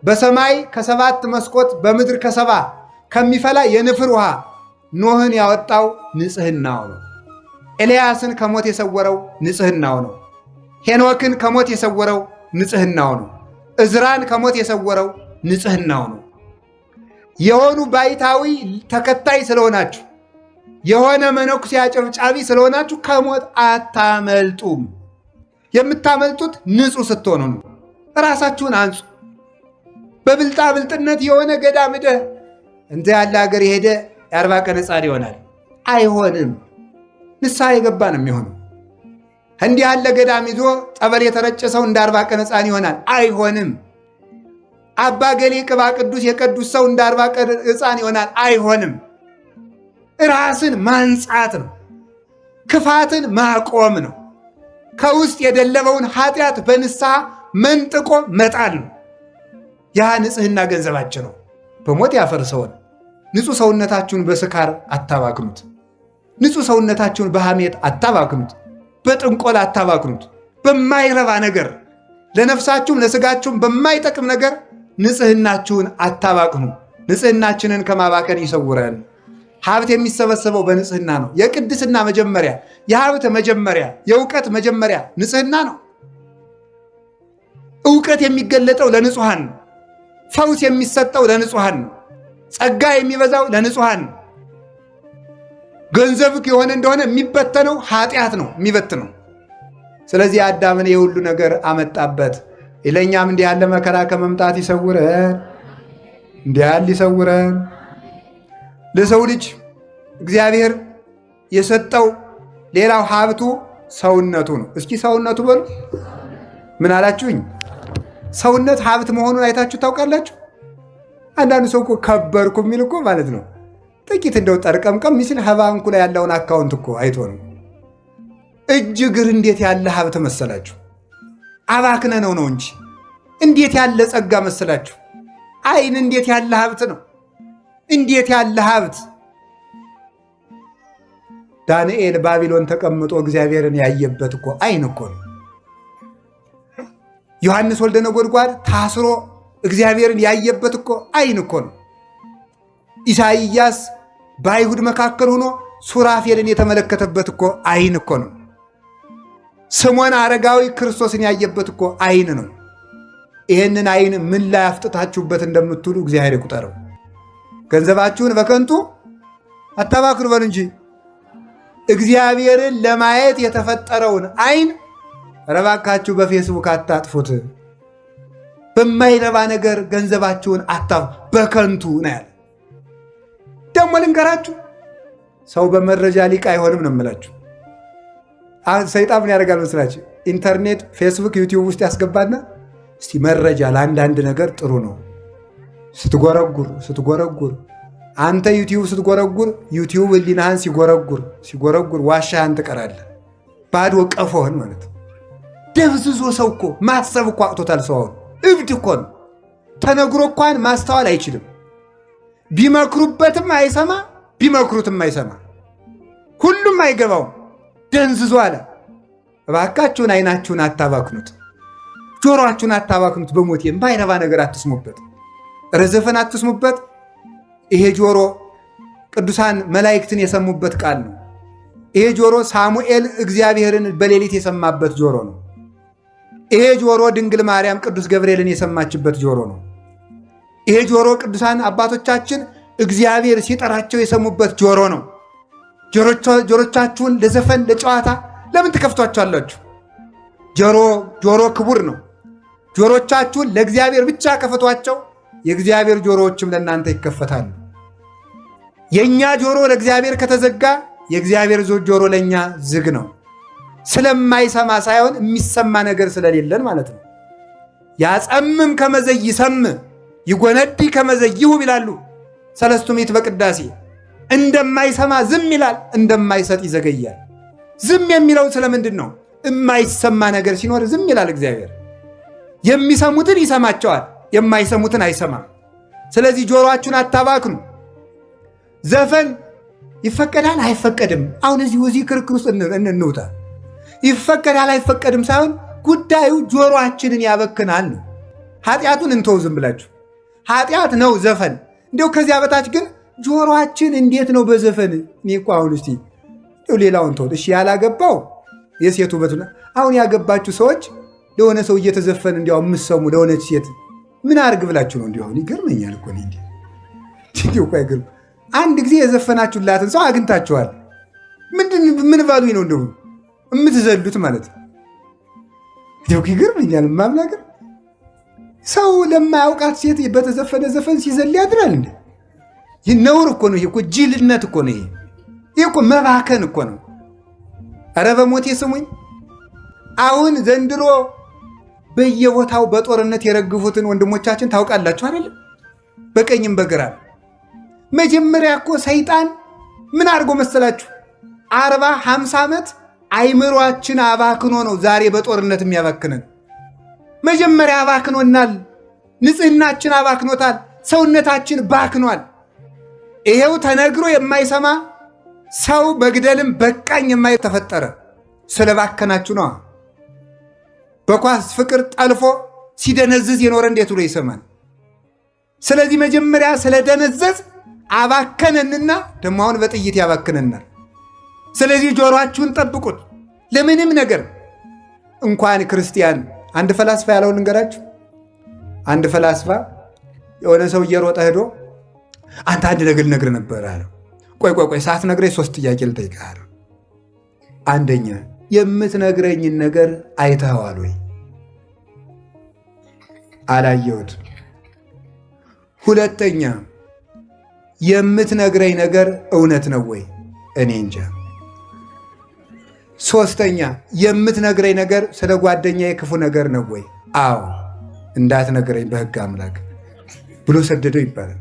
S1: በሰማይ ከ7 መስኮት በምድር ከ7 ከሚፈላ የንፍር ውሃ ኖህን ያወጣው ንጽህናው ነው። ኤልያስን ከሞት የሰወረው ንጽህናው ነው። ሄኖክን ከሞት የሰወረው ንጽህናው ነው። እዝራን ከሞት የሰወረው ንጽህናው ነው። የሆኑ ባይታዊ ተከታይ ስለሆናችሁ፣ የሆነ መነኩሴ አጨብጫቢ ስለሆናችሁ ከሞት አታመልጡም። የምታመልጡት ንጹህ ስትሆኑ ነው። ራሳችሁን አንጹ። በብልጣ ብልጥነት የሆነ ገዳም ሄደህ እንተ ያለ ሀገር የሄደ የ40 ቀን ሕፃን ይሆናል። አይሆንም። ንስሐ የገባ ነው የሚሆነው። እንዲህ ያለ ገዳም ይዞ ጠበል የተረጨ ሰው እንደ 40 ቀን ሕፃን ይሆናል። አይሆንም። አባ ገሌ ቅባ ቅዱስ የቀዱስ ሰው እንደ 40 ቀን ሕፃን ይሆናል። አይሆንም። ራስን ማንጻት ነው። ክፋትን ማቆም ነው። ከውስጥ የደለበውን ኃጢአት በንስሐ መንጥቆ መጣል ነው። ያ ንጽሕና ገንዘባችን ነው። በሞት ያፈርሰውን። ንጹሕ ሰውነታችሁን በስካር አታባክኑት። ንጹሕ ሰውነታችሁን በሐሜት አታባክኑት። በጥንቆላ አታባክኑት። በማይረባ ነገር ለነፍሳችሁም ለሥጋችሁም በማይጠቅም ነገር ንጽሕናችሁን አታባክኑ። ንጽሕናችንን ከማባከን ይሰውረን። ሀብት የሚሰበሰበው በንጽሕና ነው። የቅድስና መጀመሪያ፣ የሀብት መጀመሪያ፣ የእውቀት መጀመሪያ ንጽሕና ነው። እውቀት የሚገለጠው ለንጹሐን ነው። ፈውስ የሚሰጠው ለንጹሐን ነው። ጸጋ የሚበዛው ለንጹሐን ነው። ገንዘብ የሆነ እንደሆነ የሚበተነው ኃጢአት ነው የሚበትነው። ስለዚህ አዳምን የሁሉ ነገር አመጣበት። ለእኛም እንዲህ ያለ መከራ ከመምጣት ይሰውረን፣ እንዲህ ያለ ይሰውረን። ለሰው ልጅ እግዚአብሔር የሰጠው ሌላው ሀብቱ ሰውነቱ ነው። እስኪ ሰውነቱ በሉ። ምን አላችሁኝ? ሰውነት ሀብት መሆኑን አይታችሁ ታውቃላችሁ? አንዳንዱ ሰው እኮ ከበርኩ የሚል እኮ ማለት ነው ጥቂት እንደው ጠርቀምቀም ሚስል ባንኩ ላይ ያለውን አካውንት እኮ አይቶ ነው። እጅ እግር እንዴት ያለ ሀብት መሰላችሁ? አባክነ ነው እንጂ እንዴት ያለ ጸጋ መሰላችሁ? ዓይን እንዴት ያለ ሀብት ነው! እንዴት ያለ ሀብት! ዳንኤል ባቢሎን ተቀምጦ እግዚአብሔርን ያየበት እኮ ዓይን እኮ ነው። ዮሐንስ ወልደ ነጎድጓድ ታስሮ እግዚአብሔርን ያየበት እኮ ዓይን እኮ ነው። ኢሳይያስ በአይሁድ መካከል ሆኖ ሱራፌልን የተመለከተበት እኮ ዓይን እኮ ነው። ስምዖን አረጋዊ ክርስቶስን ያየበት እኮ ዓይን ነው። ይህንን ዓይን ምን ላይ አፍጥታችሁበት እንደምትውሉ እግዚአብሔር ይቁጠረው። ገንዘባችሁን በከንቱ አታባክኑ በሉ እንጂ እግዚአብሔርን ለማየት የተፈጠረውን ዓይን ረባካችሁ በፌስቡክ አታጥፉት። በማይረባ ነገር ገንዘባችሁን በከንቱ ነው ያለ። ደግሞ ልንገራችሁ፣ ሰው በመረጃ ሊቅ አይሆንም ነው የምላችሁ። ሰይጣን ምን ያደርጋል መስላችሁ? ኢንተርኔት፣ ፌስቡክ፣ ዩቲዩብ ውስጥ ያስገባና እስቲ መረጃ ለአንዳንድ ነገር ጥሩ ነው ስትጎረጉር አንተ ዩቲዩብ ስትጎረጉር ዩቲዩብ ህሊናህን ሲጎረጉር ዋሻህን ትቀራለህ። ባዶ ቀፎህን ማለት ደብዝዞ ሰው እኮ ማሰብ እኮ አቅቶታል። ሰው አሁን እብድ እኮ ነው። ተነግሮ እንኳን ማስተዋል አይችልም። ቢመክሩበትም አይሰማ፣ ቢመክሩትም አይሰማ። ሁሉም አይገባውም። ደንዝዞ አለ። እባካችሁን ዓይናችሁን አታባክኑት፣ ጆሮአችሁን አታባክኑት። በሞት የማይረባ ነገር አትስሙበት፣ ረዘፈን አትስሙበት። ይሄ ጆሮ ቅዱሳን መላእክትን የሰሙበት ቃል ነው። ይሄ ጆሮ ሳሙኤል እግዚአብሔርን በሌሊት የሰማበት ጆሮ ነው። ይሄ ጆሮ ድንግል ማርያም ቅዱስ ገብርኤልን የሰማችበት ጆሮ ነው። ይሄ ጆሮ ቅዱሳን አባቶቻችን እግዚአብሔር ሲጠራቸው የሰሙበት ጆሮ ነው። ጆሮቻችሁን ለዘፈን ለጨዋታ ለምን ትከፍቷቸዋላችሁ? ጆሮ ክቡር ነው። ጆሮቻችሁን ለእግዚአብሔር ብቻ ከፈቷቸው፣ የእግዚአብሔር ጆሮዎችም ለእናንተ ይከፈታሉ። የእኛ ጆሮ ለእግዚአብሔር ከተዘጋ የእግዚአብሔር ጆሮ ለእኛ ዝግ ነው። ስለማይሰማ ሳይሆን የሚሰማ ነገር ስለሌለን ማለት ነው። ያጸምም ከመዘይ ይሰም ይጎነዲ ከመዘይሁ ይላሉ ሰለስቱ ምዕት በቅዳሴ። እንደማይሰማ ዝም ይላል፣ እንደማይሰጥ ይዘገያል። ዝም የሚለው ስለምንድን ነው? የማይሰማ ነገር ሲኖር ዝም ይላል እግዚአብሔር። የሚሰሙትን ይሰማቸዋል፣ የማይሰሙትን አይሰማም። ስለዚህ ጆሮአችሁን አታባክኑ። ዘፈን ይፈቀዳል አይፈቀድም? አሁን እዚህ ክርክር ውስጥ እንውጣ። ይፈቀዳል አይፈቀድም ሳይሆን ጉዳዩ ጆሮአችንን ያበክናል ነው። ኃጢአቱን እንተው ዝም ብላችሁ። ኃጢአት ነው ዘፈን። እንዲያው ከዚያ በታች ግን ጆሮአችን እንዴት ነው በዘፈን? እኔ እኮ አሁን እስቲ ሌላውን ተውት እሺ። ያላገባው የሴቱ ውበቱና አሁን ያገባችሁ ሰዎች ለሆነ ሰው እየተዘፈን እንዲያው የምትሰሙ ለሆነች ሴት ምን አርግ ብላችሁ ነው? እንዲሁ ይገርመኛል እኮ እንዴ! እኮ አይገርም። አንድ ጊዜ የዘፈናችሁላትን ሰው አግኝታችኋል። ምን ባሉኝ ነው እንደው የምትዘሉት ማለት ነው? ይገርመኛል። ማምናገር ሰው ለማያውቃት ሴት በተዘፈነ ዘፈን ሲዘል ያድራል እንዴ? ይህ ነውር እኮ ነው። ይሄ እኮ ጅልነት እኮ ነው። ይሄ እኮ መባከን እኮ ነው። ኧረ በሞቴ ስሙኝ። አሁን ዘንድሮ በየቦታው በጦርነት የረግፉትን ወንድሞቻችን ታውቃላችሁ አይደለም? በቀኝም በግራ። መጀመሪያ እኮ ሰይጣን ምን አድርጎ መሰላችሁ? 40-50 ዓመት አይምሯችን አባክኖ ነው ዛሬ በጦርነት የሚያባክነን። መጀመሪያ አባክኖናል። ንጽህናችን አባክኖታል። ሰውነታችን ባክኗል። ይሄው ተነግሮ የማይሰማ ሰው መግደልም በቃኝ የማይተፈጠረ ስለባከናችሁ ነው። በኳስ ፍቅር ጠልፎ ሲደነዝዝ የኖረ እንዴት ብሎ ይሰማል? ስለዚህ መጀመሪያ ስለደነዘዝ አባከነንና ደግሞ አሁን በጥይት ያባክነናል። ስለዚህ ጆሮአችሁን ጠብቁት። ለምንም ነገር እንኳን ክርስቲያን አንድ ፈላስፋ ያለውን ልንገራችሁ። አንድ ፈላስፋ የሆነ ሰው እየሮጠ ሄዶ አንተ አንድ ነገር ልነግርህ ነበር አለው። ቆይ ሳትነግረኝ 3 ጥያቄ ልጠይቅህ አለው። አንደኛ የምትነግረኝን ነገር አይተኸዋል ወይ? አላየሁትም። ሁለተኛ የምትነግረኝ ነገር እውነት ነው ወይ? እኔ እንጃ። ሶስተኛ የምትነግረኝ ነገር ስለ ጓደኛዬ ክፉ ነገር ነው ወይ? አዎ። እንዳትነግረኝ በሕግ አምላክ ብሎ ሰደደው ይባላል።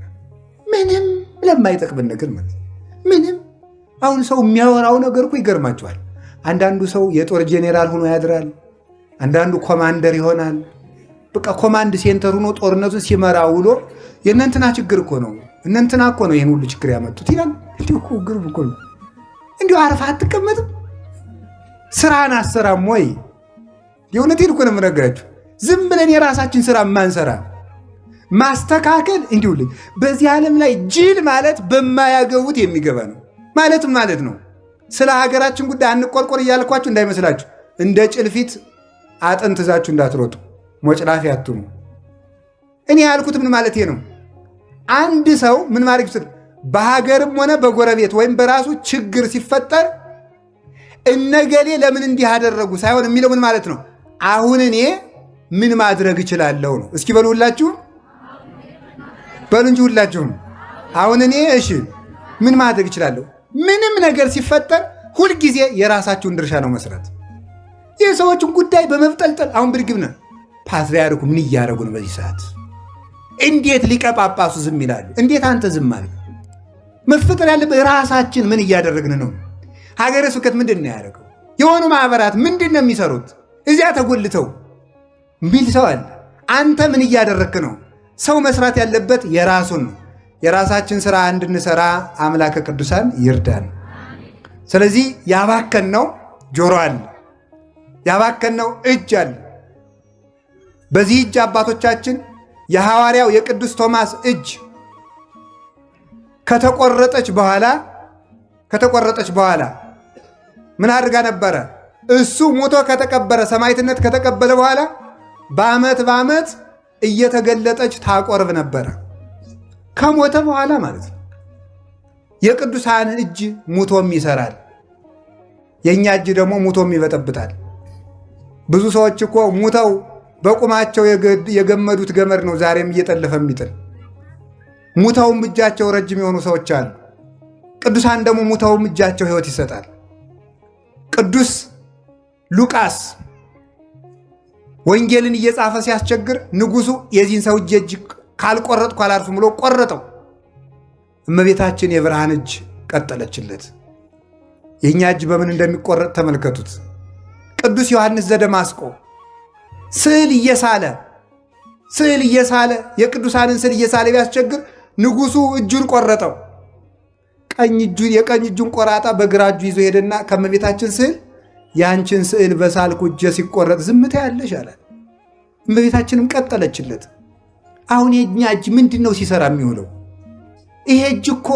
S1: ምንም ለማይጠቅምን ነገር ማለት ምንም። አሁን ሰው የሚያወራው ነገር እኮ ይገርማቸዋል። አንዳንዱ ሰው የጦር ጄኔራል ሆኖ ያድራል። አንዳንዱ ኮማንደር ይሆናል። በቃ ኮማንድ ሴንተር ሆኖ ጦርነቱን ሲመራ ውሎ የእነንትና ችግር እኮ ነው እነንትና እኮ ነው ይህን ሁሉ ችግር ያመጡት ይላል። እንዲሁ እኮ ግርም እኮ ነው። እንዲሁ አረፋ አትቀመጥም? ስራን አሰራም ወይ? የእውነቴን እኮ ነው የምነግራችሁ። ዝም ብለን የራሳችን ስራ ማንሰራ ማስተካከል እንዲሁ በዚህ ዓለም ላይ ጅል ማለት በማያገቡት የሚገባ ነው ማለትም ማለት ነው። ስለ ሀገራችን ጉዳይ አንቆርቆር እያልኳችሁ እንዳይመስላችሁ። እንደ ጭልፊት አጥንት ይዛችሁ እንዳትሮጡ፣ ሞጭላፊ አትሁኑ። እኔ ያልኩት ምን ማለቴ ነው? አንድ ሰው ምን ማድረግ ይችላል? በሀገርም ሆነ በጎረቤት ወይም በራሱ ችግር ሲፈጠር እነገሌ ለምን እንዲህ አደረጉ ሳይሆን የሚለው ምን ማለት ነው? አሁን እኔ ምን ማድረግ እችላለሁ ነው። እስኪ በሉ ሁላችሁም በሉ እንጂ ሁላችሁም። አሁን እኔ እሺ ምን ማድረግ እችላለሁ? ምንም ነገር ሲፈጠር ሁልጊዜ የራሳችሁን ድርሻ ነው መስራት። የሰዎችን ጉዳይ በመብጠልጠል አሁን ብድግብነ ፓትርያርኩ ምን እያደረጉ ነው በዚህ ሰዓት? እንዴት ሊቀ ጳጳሱ ዝም ይላሉ? እንዴት አንተ ዝም አለ? መፈጠር ያለበት ራሳችን ምን እያደረግን ነው? ሀገረ ስብከት ምንድን ነው ያደረገው? የሆኑ ማህበራት ምንድን ነው የሚሰሩት? እዚያ ተጎልተው ሚል ሰው አለ። አንተ ምን እያደረግክ ነው? ሰው መስራት ያለበት የራሱን ነው። የራሳችን ስራ እንድንሰራ አምላከ ቅዱሳን ይርዳን። ስለዚህ ያባከነው ጆሮ አለ፣ ያባከነው እጅ አለ። በዚህ እጅ አባቶቻችን የሐዋርያው የቅዱስ ቶማስ እጅ ከተቆረጠች በኋላ ምን አድርጋ ነበረ? እሱ ሞቶ ከተቀበረ ሰማዕትነት ከተቀበለ በኋላ በዓመት እየተገለጠች ታቆርብ ነበረ። ከሞተ በኋላ ማለት ነው። የቅዱሳን እጅ ሙቶም ይሰራል፣ የእኛ እጅ ደግሞ ሙቶም ይበጠብጣል። ብዙ ሰዎች እኮ ሙተው በቁማቸው የገመዱት ገመድ ነው ዛሬም እየጠለፈ የሚጥል። ሙተውም እጃቸው ረጅም የሆኑ ሰዎች አሉ። ቅዱሳን ደግሞ ሙተውም እጃቸው ሕይወት ይሰጣል። ቅዱስ ሉቃስ ወንጌልን እየጻፈ ሲያስቸግር ንጉሱ የዚህን ሰው እጅ ካልቆረጥኩ አላርፍም ብሎ ቆረጠው። እመቤታችን የብርሃን እጅ ቀጠለችለት። የእኛ እጅ በምን እንደሚቆረጥ ተመልከቱት። ቅዱስ ዮሐንስ ዘደማስቆ ስዕል እየሳለ የቅዱሳንን ስዕል እየሳለ ቢያስቸግር ንጉሱ እጁን ቆረጠው። የቀኝ እጁን ቆራጣ በግራ እጁ ይዞ ሄደና ከእመቤታችን ስዕል ያንቺን ስዕል በሳልኩ እጄ ሲቆረጥ ዝምታ ያለሽ አላት። እመቤታችንም ቀጠለችለት። አሁን የኛ እጅ ምንድን ነው ሲሰራ የሚውለው? ይሄ እጅ እኮ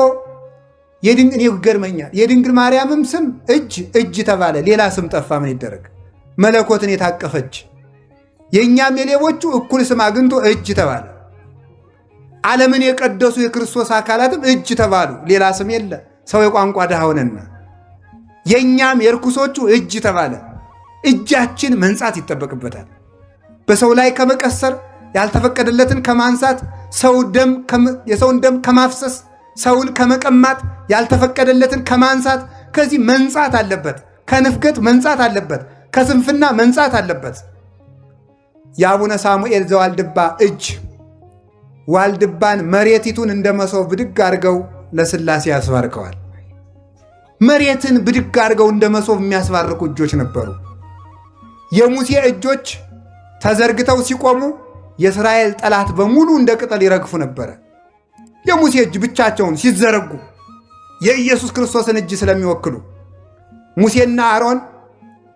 S1: ይገርመኛል። የድንግል ማርያምም ስም እጅ ተባለ፣ ሌላ ስም ጠፋ። ምን ይደረግ? መለኮትን የታቀፈች የእኛም የሌቦቹ እኩል ስም አግኝቶ እጅ ተባለ። ዓለምን የቀደሱ የክርስቶስ አካላትም እጅ ተባሉ፣ ሌላ ስም የለ። ሰው የቋንቋ ድሃ ሆነና የእኛም የርኩሶቹ እጅ ተባለ። እጃችን መንጻት ይጠበቅበታል። በሰው ላይ ከመቀሰር፣ ያልተፈቀደለትን ከማንሳት፣ የሰውን ደም ከማፍሰስ፣ ሰውን ከመቀማት፣ ያልተፈቀደለትን ከማንሳት ከዚህ መንጻት አለበት። ከንፍገት መንጻት አለበት። ከስንፍና መንጻት አለበት። የአቡነ ሳሙኤል ዘዋልድባ እጅ ዋልድባን መሬቲቱን እንደ መሶብ ብድግ አድርገው ለሥላሴ ያስባርከዋል። መሬትን ብድግ አድርገው እንደ መሶብ የሚያስባርኩ እጆች ነበሩ። የሙሴ እጆች ተዘርግተው ሲቆሙ የእስራኤል ጠላት በሙሉ እንደ ቅጠል ይረግፉ ነበረ። የሙሴ እጅ ብቻቸውን ሲዘረጉ የኢየሱስ ክርስቶስን እጅ ስለሚወክሉ ሙሴና አሮን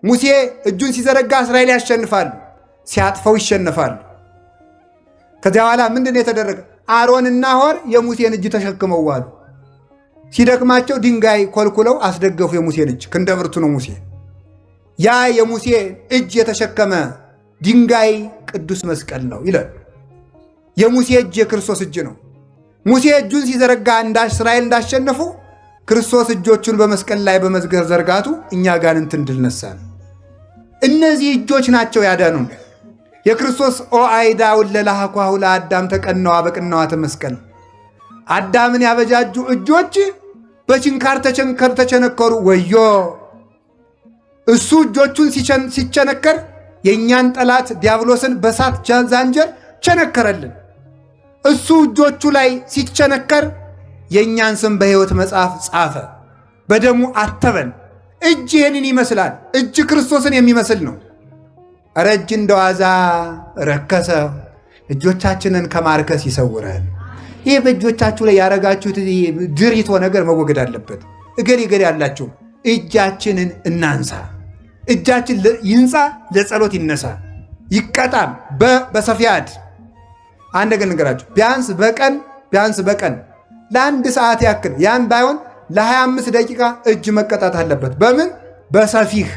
S1: ሙሴ እጁን ሲዘረጋ እስራኤል ያሸንፋሉ፣ ሲያጥፈው ይሸነፋሉ። ከዚያ በኋላ ምንድን ነው የተደረገ? አሮንና ሆር የሙሴን እጅ ተሸክመው ዋሉ። ሲደክማቸው ድንጋይ ኮልኩለው አስደገፉ የሙሴን እጅ። ክንደ ብርቱ ነው ሙሴ። ያ የሙሴ እጅ የተሸከመ ድንጋይ ቅዱስ መስቀል ነው ይላል። የሙሴ እጅ የክርስቶስ እጅ ነው። ሙሴ እጁን ሲዘረጋ እስራኤል እንዳሸነፉ ክርስቶስ እጆቹን በመስቀል ላይ በመዝገር ዘርጋቱ እኛ አጋንንትን ድል ነሳን። እነዚህ እጆች ናቸው ያዳኑን። የክርስቶስ ኦአይዳ ወለላሃኳሁ ለአዳም ተቀነዋ በቅነዋተ መስቀል። አዳምን ያበጃጁ እጆች በችንካር ተቸነከሩ። ወዮ እሱ እጆቹን ሲቸነከር የእኛን ጠላት ዲያብሎስን በሳት ዛንጀር ቸነከረልን። እሱ እጆቹ ላይ ሲቸነከር የእኛን ስም በሕይወት መጽሐፍ ጻፈ፣ በደሙ አተበን። እጅ ይህንን ይመስላል። እጅ ክርስቶስን የሚመስል ነው። ኧረ እጅ እንደዋዛ ረከሰ። እጆቻችንን ከማርከስ ይሰውረን። ይህ በእጆቻችሁ ላይ ያረጋችሁት ድሪቶ ነገር መወገድ አለበት። እገሌ ያላችሁ እጃችንን እናንሳ። እጃችን ይንጻ፣ ለጸሎት ይነሳ፣ ይቀጣም። በሰፊያድ አንድ ነገር ንገራችሁ። ቢያንስ በቀን ለአንድ ሰዓት ያክል ያን ባይሆን ለ25 ደቂቃ እጅ መቀጣት አለበት። በምን? በሰፊህ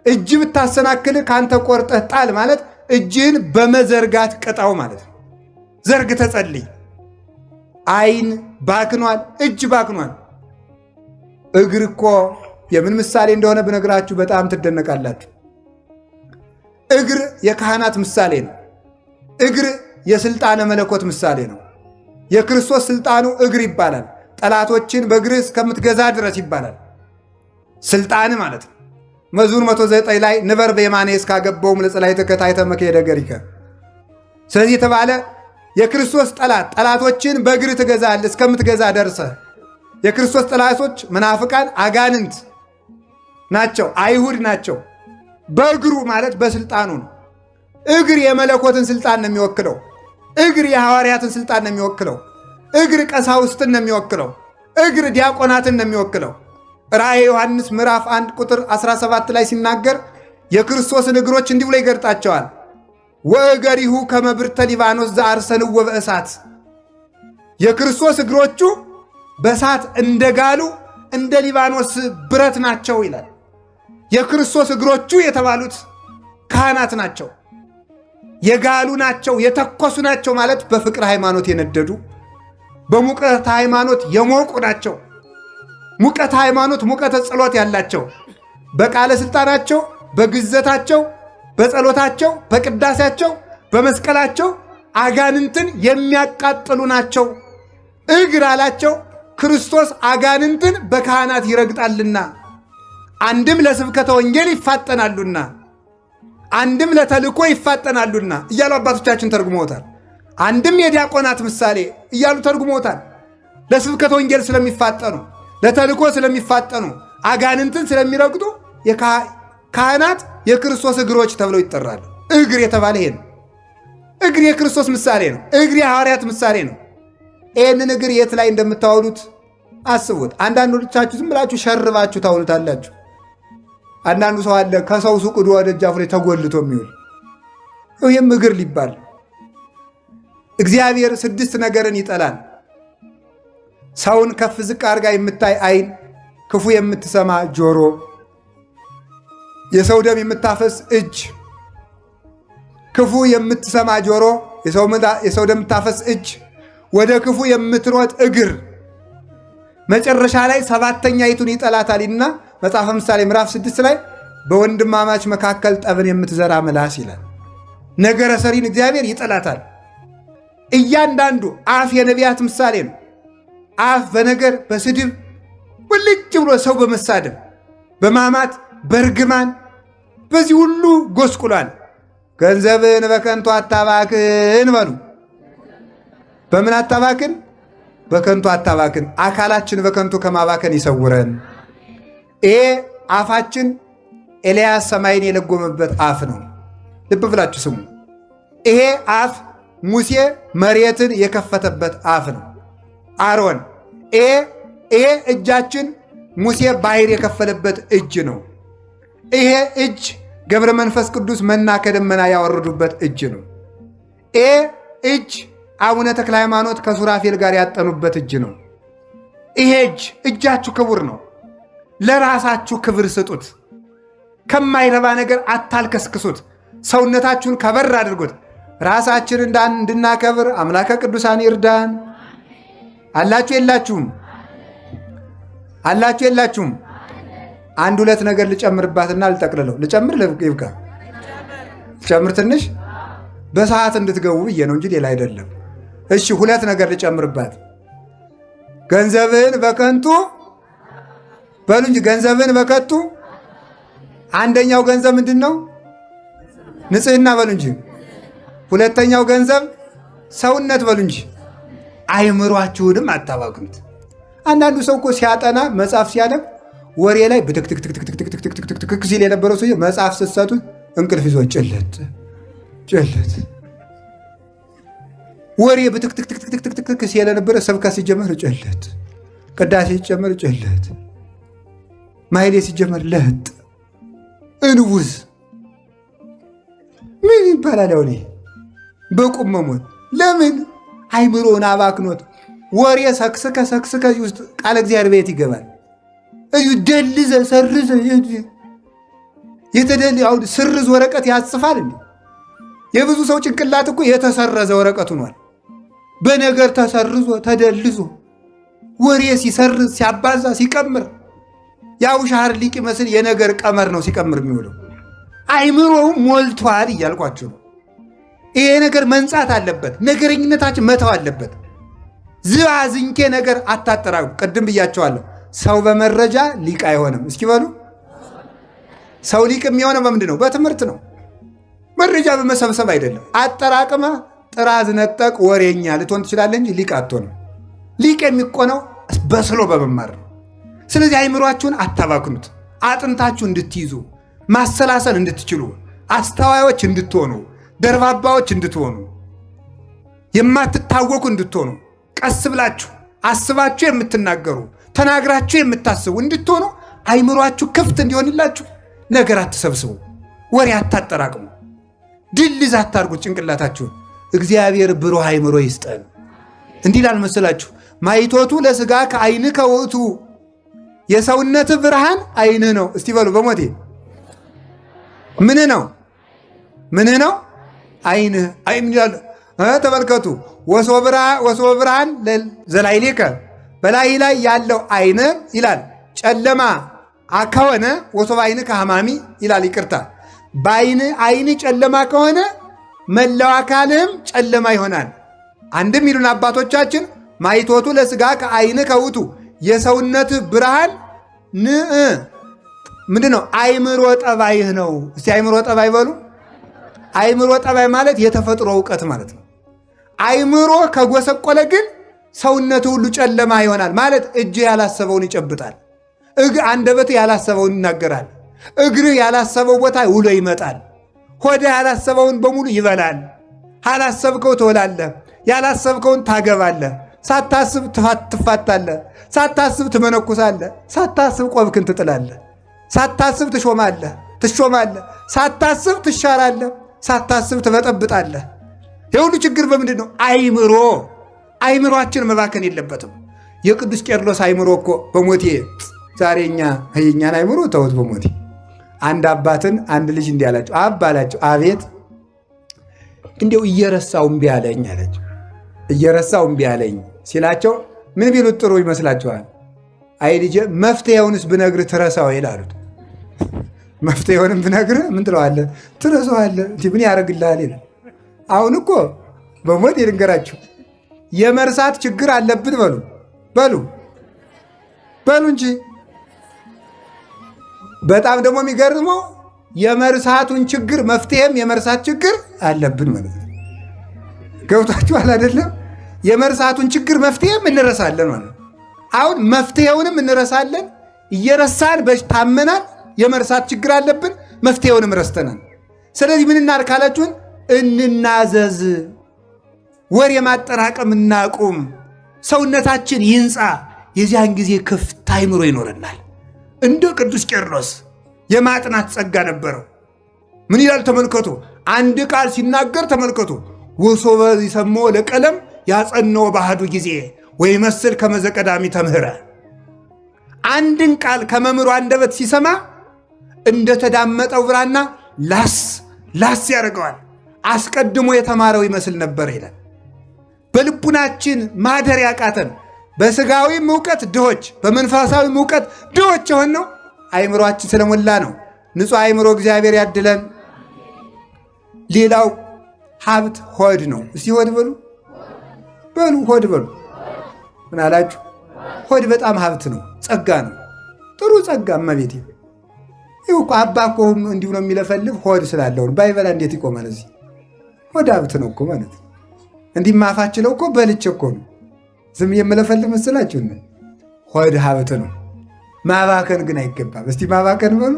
S1: እጅ ብታሰናክል ካንተ ቆርጠህ ጣል ማለት እጅህን በመዘርጋት ቅጣው ማለት ነው። ዘርግተህ ጸልይ። አይን ባክኗል፣ እጅ ባክኗል። እግር እኮ የምን ምሳሌ እንደሆነ ብነግራችሁ በጣም ትደነቃላችሁ። እግር የካህናት ምሳሌ ነው። እግር የስልጣነ መለኮት ምሳሌ ነው። የክርስቶስ ስልጣኑ እግር ይባላል። ጠላቶችን በእግር እስከምትገዛ ድረስ ይባላል። ስልጣን ማለት ነው። መዝሙር 109 ላይ ንበር በየማኔ እስካገባውም ለጸላእትከ ታሕተ መክየደ እገሪከ። ስለዚህ የተባለ የክርስቶስ ጠላቶችን በእግር ትገዛለህ እስከምትገዛ ደርሰህ። የክርስቶስ ጠላቶች መናፍቃን አጋንንት ናቸው፣ አይሁድ ናቸው። በእግሩ ማለት በስልጣኑ ነው። እግር የመለኮትን ስልጣን ነው የሚወክለው። እግር የሐዋርያትን ስልጣን ነው የሚወክለው። እግር ቀሳውስትን ነው የሚወክለው። እግር ዲያቆናትን ነው የሚወክለው። ራእየ ዮሐንስ ምዕራፍ 1 ቁጥር 17 ላይ ሲናገር የክርስቶስን እግሮች እንዲህ ብሎ ይገልጣቸዋል። ወእገሪሁ ከመ ብርተ ሊባኖስ ዘአርሰንዎ በእሳት። የክርስቶስ እግሮቹ በእሳት እንደጋሉ እንደ ሊባኖስ ብረት ናቸው ይላል። የክርስቶስ እግሮቹ የተባሉት ካህናት ናቸው። የጋሉ ናቸው፣ የተኮሱ ናቸው ማለት በፍቅር ሃይማኖት የነደዱ በሙቀት ሃይማኖት የሞቁ ናቸው። ሙቀት ሃይማኖት፣ ሙቀተ ጸሎት ያላቸው በቃለ ሥልጣናቸው፣ በግዘታቸው፣ በጸሎታቸው፣ በቅዳሴያቸው፣ በመስቀላቸው አጋንንትን የሚያቃጥሉ ናቸው። እግር አላቸው ክርስቶስ አጋንንትን በካህናት ይረግጣልና፣ አንድም ለስብከተ ወንጌል ይፋጠናሉና፣ አንድም ለተልእኮ ይፋጠናሉና እያሉ አባቶቻችን ተርጉመውታል። አንድም የዲያቆናት ምሳሌ እያሉ ተርጉመውታል። ለስብከተ ወንጌል ስለሚፋጠኑ፣ ለተልእኮ ስለሚፋጠኑ፣ አጋንንትን ስለሚረግጡ ካህናት የክርስቶስ እግሮች ተብለው ይጠራሉ። እግር የተባለ ይሄ ነው። እግር የክርስቶስ ምሳሌ ነው። እግር የሐዋርያት ምሳሌ ነው። ይህንን እግር የት ላይ እንደምታውሉት አስቡት። አንዳንዶቻችሁ ዝም ብላችሁ ሸርባችሁ ታውሉታላችሁ። አንዳንዱ ሰው አለ ከሰው ሱቅ ዶ ደጃፉ ላይ ተጎልቶ የሚውል ይህም እግር ሊባል። እግዚአብሔር 6 ነገርን ይጠላል። ሰውን ከፍ ዝቅ አድርጋ የምታይ ዓይን፣ ክፉ የምትሰማ ጆሮ፣ የሰው ደም የምታፈስ እጅ፣ ክፉ የምትሰማ ጆሮ፣ የሰው ደም የምታፈስ እጅ፣ ወደ ክፉ የምትሮጥ እግር፣ መጨረሻ ላይ 7ተኛይቱን ይጠላታልና መጽሐፈ ምሳሌ ምዕራፍ 6 ላይ በወንድማማች መካከል ጠብን የምትዘራ ምላስ ይላል። ነገረ ሰሪን እግዚአብሔር ይጠላታል። እያንዳንዱ አፍ የነቢያት ምሳሌ ነው። አፍ በነገር በስድብ ውልጭ ብሎ ሰው በመሳደብ በማማት በርግማን በዚህ ሁሉ ጎስቁሏል። ገንዘብን በከንቱ አታባክን በሉ። በምን አታባክን? በከንቱ አታባክን። አካላችን በከንቱ ከማባከን ይሰውረን። ይሄ አፋችን ኤልያስ ሰማይን የለጎመበት አፍ ነው። ልብ ብላችሁ ስሙ። ይሄ አፍ ሙሴ መሬትን የከፈተበት አፍ ነው። አሮን ይሄ እጃችን ሙሴ ባሕር የከፈለበት እጅ ነው። ይሄ እጅ ገብረ መንፈስ ቅዱስ መና ከደመና ያወረዱበት እጅ ነው። ይሄ እጅ አቡነ ተክለ ሃይማኖት ከሱራፌል ጋር ያጠኑበት እጅ ነው። ይሄ እጃችሁ ክቡር ነው። ለራሳችሁ ክብር ስጡት። ከማይረባ ነገር አታልከስክሱት። ሰውነታችሁን ከበር አድርጉት። ራሳችን እንድናከብር አምላከ ቅዱሳን ይርዳን። አላችሁ የላችሁም? አላችሁ የላችሁም? አንድ ሁለት ነገር ልጨምርባትና ልጠቅልለው። ልጨምር ይብቃ። ልጨምር ትንሽ በሰዓት እንድትገቡ ብዬ ነው እንጂ ሌላ አይደለም። እሺ ሁለት ነገር ልጨምርባት። ገንዘብህን በከንቱ በሉ እንጂ ገንዘብህን በከንቱ። አንደኛው ገንዘብ ምንድን ነው? ንጽህና በሉ እንጂ። ሁለተኛው ገንዘብ ሰውነት በሉ እንጂ። አይምሯችሁንም አታባክኑት። አንዳንዱ ሰው እኮ ሲያጠና መጽሐፍ ሲያነብ ወሬ ላይ ብትክትክትክትክትክትክ ሲል የነበረው ሰው መጽሐፍ ስትሰጡት እንቅልፍ ይዞ ጭለት ወሬ ብትክትክትክትክትክ ሲል የነበረ ስብከት ሲጀመር ጭለት፣ ቅዳሴ ሲጀመር ጭለት፣ ማይሌ ሲጀመር ለጥ እንውዝ ምን ይባላል? ያው በቁም መሞት። ለምን? አይምሮን አባክኖት ወሬ ሰክስከ እዚህ ውስጥ ቃለ እግዚአብሔር ቤት ይገባል። እዩ ደልዘ ሰርዘ አሁን ስርዝ ወረቀት ያጽፋል እንዴ? የብዙ ሰው ጭንቅላት እኮ የተሰረዘ ወረቀት ሆኗል። በነገር ተሰርዞ ተደልዞ ወሬ ሲሰርዝ ሲያባዛ ሲቀምር የአቡሻህር ሊቅ ይመስል የነገር ቀመር ነው ሲቀምር የሚውለው። አይምሮው ሞልቷል እያልኳቸው ነው። ይሄ ነገር መንጻት አለበት። ነገረኝነታችን መተው አለበት። ዝባዝንኬ ነገር አታጠራቁ። ቅድም ብያቸዋለሁ። ሰው በመረጃ ሊቅ አይሆንም። እስኪ በሉ። ሰው ሊቅ የሚሆነው በምንድን ነው? በትምህርት ነው። መረጃ በመሰብሰብ አይደለም። አጠራቅመ ጥራዝ ነጠቅ ወሬኛ ልትሆን ትችላለህ እንጂ ሊቅ አትሆንም። ሊቅ የሚቆነው በስሎ በመማር ነው። ስለዚህ አይምሯችሁን አታባክኑት። አጥንታችሁ እንድትይዙ፣ ማሰላሰል እንድትችሉ፣ አስተዋዮች እንድትሆኑ፣ ደርባባዎች እንድትሆኑ፣ የማትታወቁ እንድትሆኑ፣ ቀስ ብላችሁ አስባችሁ የምትናገሩ ተናግራችሁ የምታስቡ እንድትሆኑ አይምሯችሁ ክፍት እንዲሆንላችሁ ነገር አትሰብስቡ፣ ወሬ አታጠራቅሙ፣ ድልዝ አታርጉት ጭንቅላታችሁን። እግዚአብሔር ብሩህ አይምሮ ይስጠን። እንዲህ ላልመሰላችሁ ማይቶቱ ለሥጋ ከአይን ከውእቱ የሰውነት ብርሃን አይንህ ነው። እስቲ በሉ በሞቴ ምንህ ነው? ምንህ ነው? አይንህ። አይን ይላል። ተመልከቱ። ወሶበ ብርሃን ዘላዕሌከ በላይ ላይ ያለው አይን ይላል ጨለማ ከሆነ ወሶበ አይንከ ሐማሚ ይላል። ይቅርታ አይን ጨለማ ከሆነ መላው አካልህም ጨለማ ይሆናል። አንድም ይሉን አባቶቻችን ማይቶቱ ለሥጋ ከአይን ከውቱ የሰውነት ብርሃን ምንድን ነው? አይምሮ ጠባይህ ነው። እስቲ አይምሮ ጠባይ በሉ። አይምሮ ጠባይ ማለት የተፈጥሮ እውቀት ማለት ነው። አይምሮ ከጎሰቆለ ግን ሰውነት ሁሉ ጨለማ ይሆናል ማለት። እጅህ ያላሰበውን ይጨብጣል። አንደበትህ ያላሰበውን ይናገራል። እግርህ ያላሰበው ቦታ ውሎ ይመጣል። ሆድህ ያላሰበውን በሙሉ ይበላል። ያላሰብከው ትወላለህ። ያላሰብከውን ታገባለህ። ሳታስብ ትፋታለህ። ሳታስብ ትመነኩሳለህ። ሳታስብ ቆብክን ትጥላለህ። ሳታስብ ትሾማለህ። ሳታስብ ትሻራለህ። ሳታስብ ትበጠብጣለህ። የሁሉ ችግር በምንድን ነው? አይምሮ። አይምሮአችን መባከን የለበትም። የቅዱስ ቄርሎስ አይምሮ እኮ በሞቴ ዛሬ የእኛን አይምሮ ተውት። በሞቴ አንድ አባትን አንድ ልጅ እንዲህ አላቸው። አላቸው አቤት እንዲው እየረሳው እምቢ አለኝ አላቸው። እየረሳው እምቢ አለኝ ሲላቸው ምን ቢሉት ጥሩ ይመስላችኋል? አይ ልጄ መፍትሄውንስ ብነግርህ ትረሳው ይላሉት። መፍትሄውንም ብነግርህ ምን ትለዋለህ? ትረሳዋለህ። ምን ያደርግልሃል ይላል። አሁን እኮ በሞት ልንገራችሁ የመርሳት ችግር አለብን በሉ እንጂ። በጣም ደግሞ የሚገርመው የመርሳቱን ችግር መፍትሄም የመርሳት ችግር አለብን ማለት ነው። ገብቷችኋል አይደለም? የመርሳቱን ችግር መፍትሄም እንረሳለን ማለት ነው። አሁን መፍትሄውንም እንረሳለን፣ እየረሳን ታመናል። የመርሳት ችግር አለብን። መፍትሄውንም ረስተናል። ስለዚህ ምን እናድርግ ካላችሁን፣ እንናዘዝ፣ ወሬ ማጠራቀም እናቁም፣ ሰውነታችን ይንጻ። የዚያን ጊዜ ክፍት አእምሮ ይኖረናል። እንደ ቅዱስ ቄርሎስ የማጥናት ጸጋ ነበረው። ምን ይላል ተመልከቱ። አንድ ቃል ሲናገር ተመልከቱ። ወሶበ ይሰሞ ለቀለም ያጸነው ባህዱ ጊዜ ወይ መስል ከመዘቀዳሚ ተምህረ። አንድን ቃል ከመምህሩ አንደበት ሲሰማ እንደተዳመጠው ብራና ላስ ያደርገዋል። አስቀድሞ የተማረው ይመስል ነበር ይላል። በልቡናችን ማደር ያቃተን በስጋዊም ዕውቀት ድሆች በመንፈሳዊም ዕውቀት ድሆች የሆነው አእምሮአችን ስለሞላ ነው። ንጹሕ አእምሮ እግዚአብሔር ያድለን። ሌላው ሀብት ሆድ ነው። እስቲ ሆድ በሉ ሆድ በሉ። ምን አላችሁ? ሆድ በጣም ሀብት ነው፣ ጸጋ ነው፣ ጥሩ ጸጋ። እመቤቴ ይኸው እኮ አባ እኮ እንዲሁ ነው የሚለፈልፍ ሆድ ስላለውን ባይበላ እንዴት ይቆማል? እዚህ ሆድ ሀብት ነው እኮ ማለት እንዲህ ማፋችለው እኮ በልቼ እኮ ነው ዝም የምለፈልፍ መስላችሁ? ሆድ ሀብት ነው። ማባከን ግን አይገባም። እስቲ ማባከን በሉ።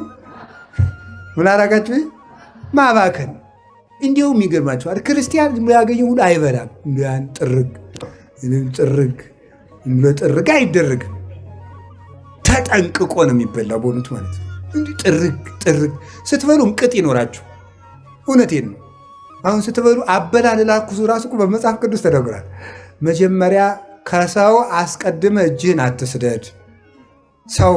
S1: ምን አደረጋችሁ? ማባከን እንዲሁም ይገርማችኋል። ክርስቲያን ያገኘው ሁሉ አይበላም። ያን ጥርግ አይደረግም። ተጠንቅቆ ነው የሚበላው በእውነቱ ማለት ነው። እንዲህ ጥርግ ስትበሉም ቅጥ ይኖራችሁ። እውነቴን ነው። አሁን ስትበሉ አበላል ላኩሱ ራሱ እኮ በመጽሐፍ ቅዱስ ተነግሯል። መጀመሪያ ከሰው አስቀድመ እጅህን አትስደድ። ሰው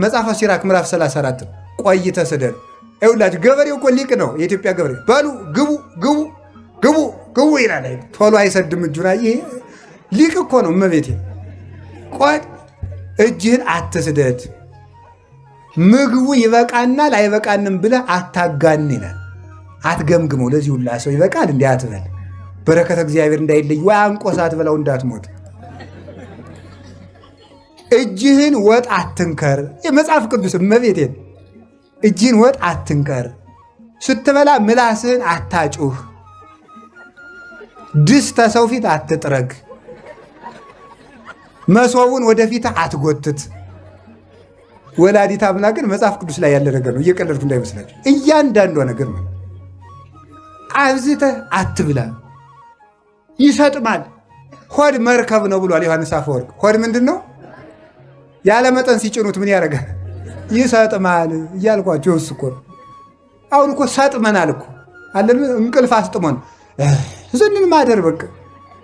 S1: መጽሐፈ ሲራክ ምዕራፍ 34 ቆይተ ስደድ። ይኸውላችሁ ገበሬው እኮ ሊቅ ነው። የኢትዮጵያ ገበሬ በሉ ግቡ ይላል። ቶሎ አይሰድም እጁን። ይሄ ሊቅ እኮ ነው። እመቤቴ ቆይ እጅህን አትስደድ፣ ምግቡ ይበቃናል አይበቃንም ብለህ አታጋን ይላል። አትገምግመው። ለዚህ ሁላ ሰው ይበቃል እንዲህ አትበል። በረከተ እግዚአብሔር እንዳይለይ ወይ አንቆሳት ብለው እንዳትሞት። እጅህን ወጥ አትንከር። የመጽሐፍ ቅዱስ እመቤቴን እጅህን ወጥ አትንከር። ስትበላ ምላስህን አታጩህ። ድስት ተሰው ፊት አትጥረግ። መሶቡን ወደፊት አትጎትት። ወላዲተ አምላክን መጽሐፍ ቅዱስ ላይ ያለ ነገር ነው። እየቀለድኩ እንዳይመስላችሁ። እያንዳንዷ ነገር ነው። አብዝተህ አትብላ፣ ይሰጥማል። ሆድ መርከብ ነው ብሏል ዮሐንስ አፈወርቅ። ሆድ ምንድን ነው? ያለ መጠን ሲጭኑት ምን ያደርጋል? ይሰጥማል እያልኳቸው እሱ እኮ ነው። አሁን እኮ ሰጥመናል እኮ አለን። እንቅልፍ አስጥሞን ዝንን ማደር በቃ።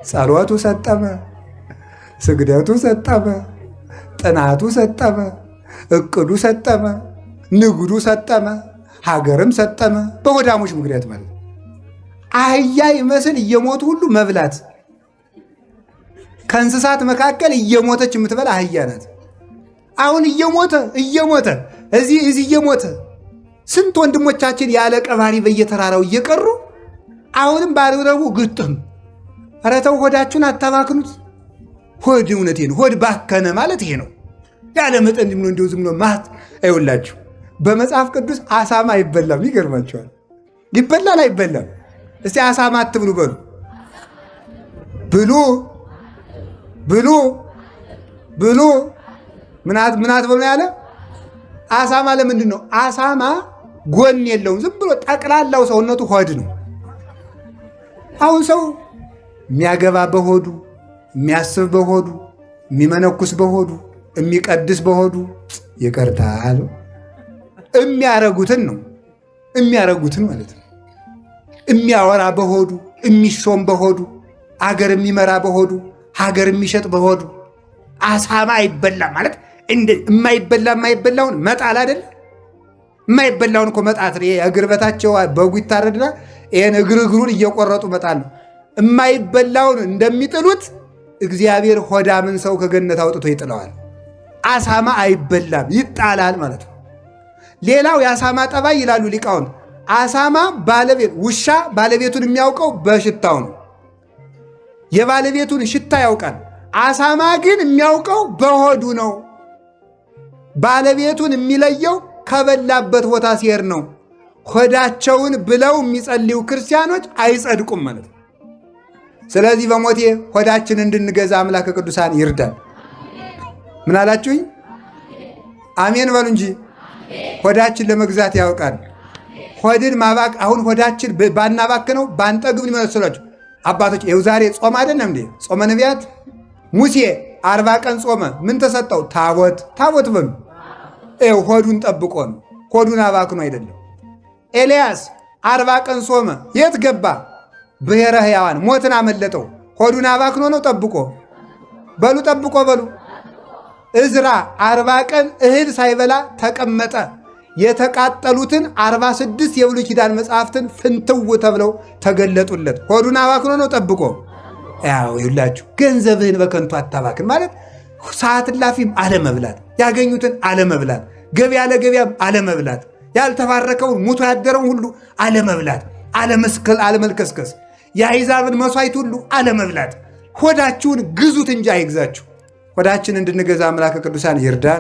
S1: ጸሎቱ ሰጠመ፣ ስግደቱ ሰጠመ፣ ጥናቱ ሰጠመ፣ እቅዱ ሰጠመ፣ ንግዱ ሰጠመ፣ ሀገርም ሰጠመ። በሆዳሞች ምክንያት ማለት አህያ ይመስል እየሞቱ ሁሉ መብላት። ከእንስሳት መካከል እየሞተች የምትበላ አህያ ናት። አሁን እየሞተ እዚህ እየሞተ ስንት ወንድሞቻችን ያለ ቀባሪ በየተራራው እየቀሩ አሁንም ባልረቡ ግጥም። ኧረ ተው ሆዳችሁን አታባክኑት። ሆድ እውነቴን ሆድ ባከነ ማለት ይሄ ነው። ያለ መጠን እንዲሁ ዝም ብሎ ማት አይውላችሁ። በመጽሐፍ ቅዱስ አሳማ አይበላም። ይገርማችኋል። ይበላል አይበላም? እስቲ አሳማ አትብሉ በሉ። ብሉ ምን አትበሉ ያለ? አሳማ ለምንድን ነው? አሳማ ጎን የለውም። ዝም ብሎ ጠቅላላው ሰውነቱ ሆድ ነው። አሁን ሰው የሚያገባ በሆዱ፣ የሚያስብ በሆዱ፣ የሚመነኩስ በሆዱ፣ የሚቀድስ በሆዱ ይቀርታል። የሚያረጉትን ማለት ነው። የሚያወራ በሆዱ፣ የሚሾም በሆዱ፣ አገር የሚመራ በሆዱ፣ ሀገር የሚሸጥ በሆዱ። አሳማ አይበላም ማለት የማይበላውን መጣል አይደል? የማይበላውን እኮ መጣት እግር በታቸው በጉ ይታረድና ይህን እግሩን እየቆረጡ መጣል ነው። የማይበላውን እንደሚጥሉት እግዚአብሔር ሆዳምን ሰው ከገነት አውጥቶ ይጥለዋል። አሳማ አይበላም፣ ይጣላል ማለት ነው። ሌላው የአሳማ ጠባይ ይላሉ ሊቃውንት፣ አሳማ ውሻ ባለቤቱን የሚያውቀው በሽታው ነው። የባለቤቱን ሽታ ያውቃል። አሳማ ግን የሚያውቀው በሆዱ ነው። ባለቤቱን የሚለየው ከበላበት ቦታ ሲሄድ ነው። ሆዳቸውን ብለው የሚጸልዩ ክርስቲያኖች አይጸድቁም ማለት ነው። ስለዚህ በሞቴ ሆዳችን እንድንገዛ አምላከ ቅዱሳን ይርዳል። ምን አላችሁኝ? አሜን በሉ እንጂ። ሆዳችን ለመግዛት ያውቃል። ሆድን ማባክ አሁን ሆዳችን ባናባክነው ባንጠግብ ይመስላችሁ አባቶች። ይኸው ዛሬ ጾም አይደለም እንዴ? ጾመ ነቢያት ሙሴ 40 ቀን ጾመ። ምን ተሰጠው? ታቦት በሉ። ይኸው ሆዱን ጠብቆ ነው። ሆዱን አባክኖ አይደለም። ኤልያስ 40 ቀን ጾመ። የት ገባ? ብሔረ ሕያዋን ሞትን አመለጠው። ሆዱን አባክኖ ነው? ጠብቆ በሉ፣ ጠብቆ በሉ። እዝራ 40 ቀን እህል ሳይበላ ተቀመጠ። የተቃጠሉትን 46 የብሉይ ኪዳን መጽሐፍትን ፍንትው ተብለው ተገለጡለት። ሆዱን አባክኖ ነው? ጠብቆ። ያው ይላችሁ ገንዘብህን በከንቱ አታባክን ማለት ሰዓት እላፊም አለመብላት፣ ያገኙትን አለመብላት፣ ገበያ ለገበያም አለመብላት፣ ያልተባረከውን ሙቶ ያደረውን ሁሉ አለመብላት፣ አለመልከስከስ፣ የአሕዛብን መሥዋዕት ሁሉ አለመብላት። ሆዳችሁን ግዙት እንጂ አይግዛችሁ። ሆዳችን እንድንገዛ አምላከ ቅዱሳን ይርዳን።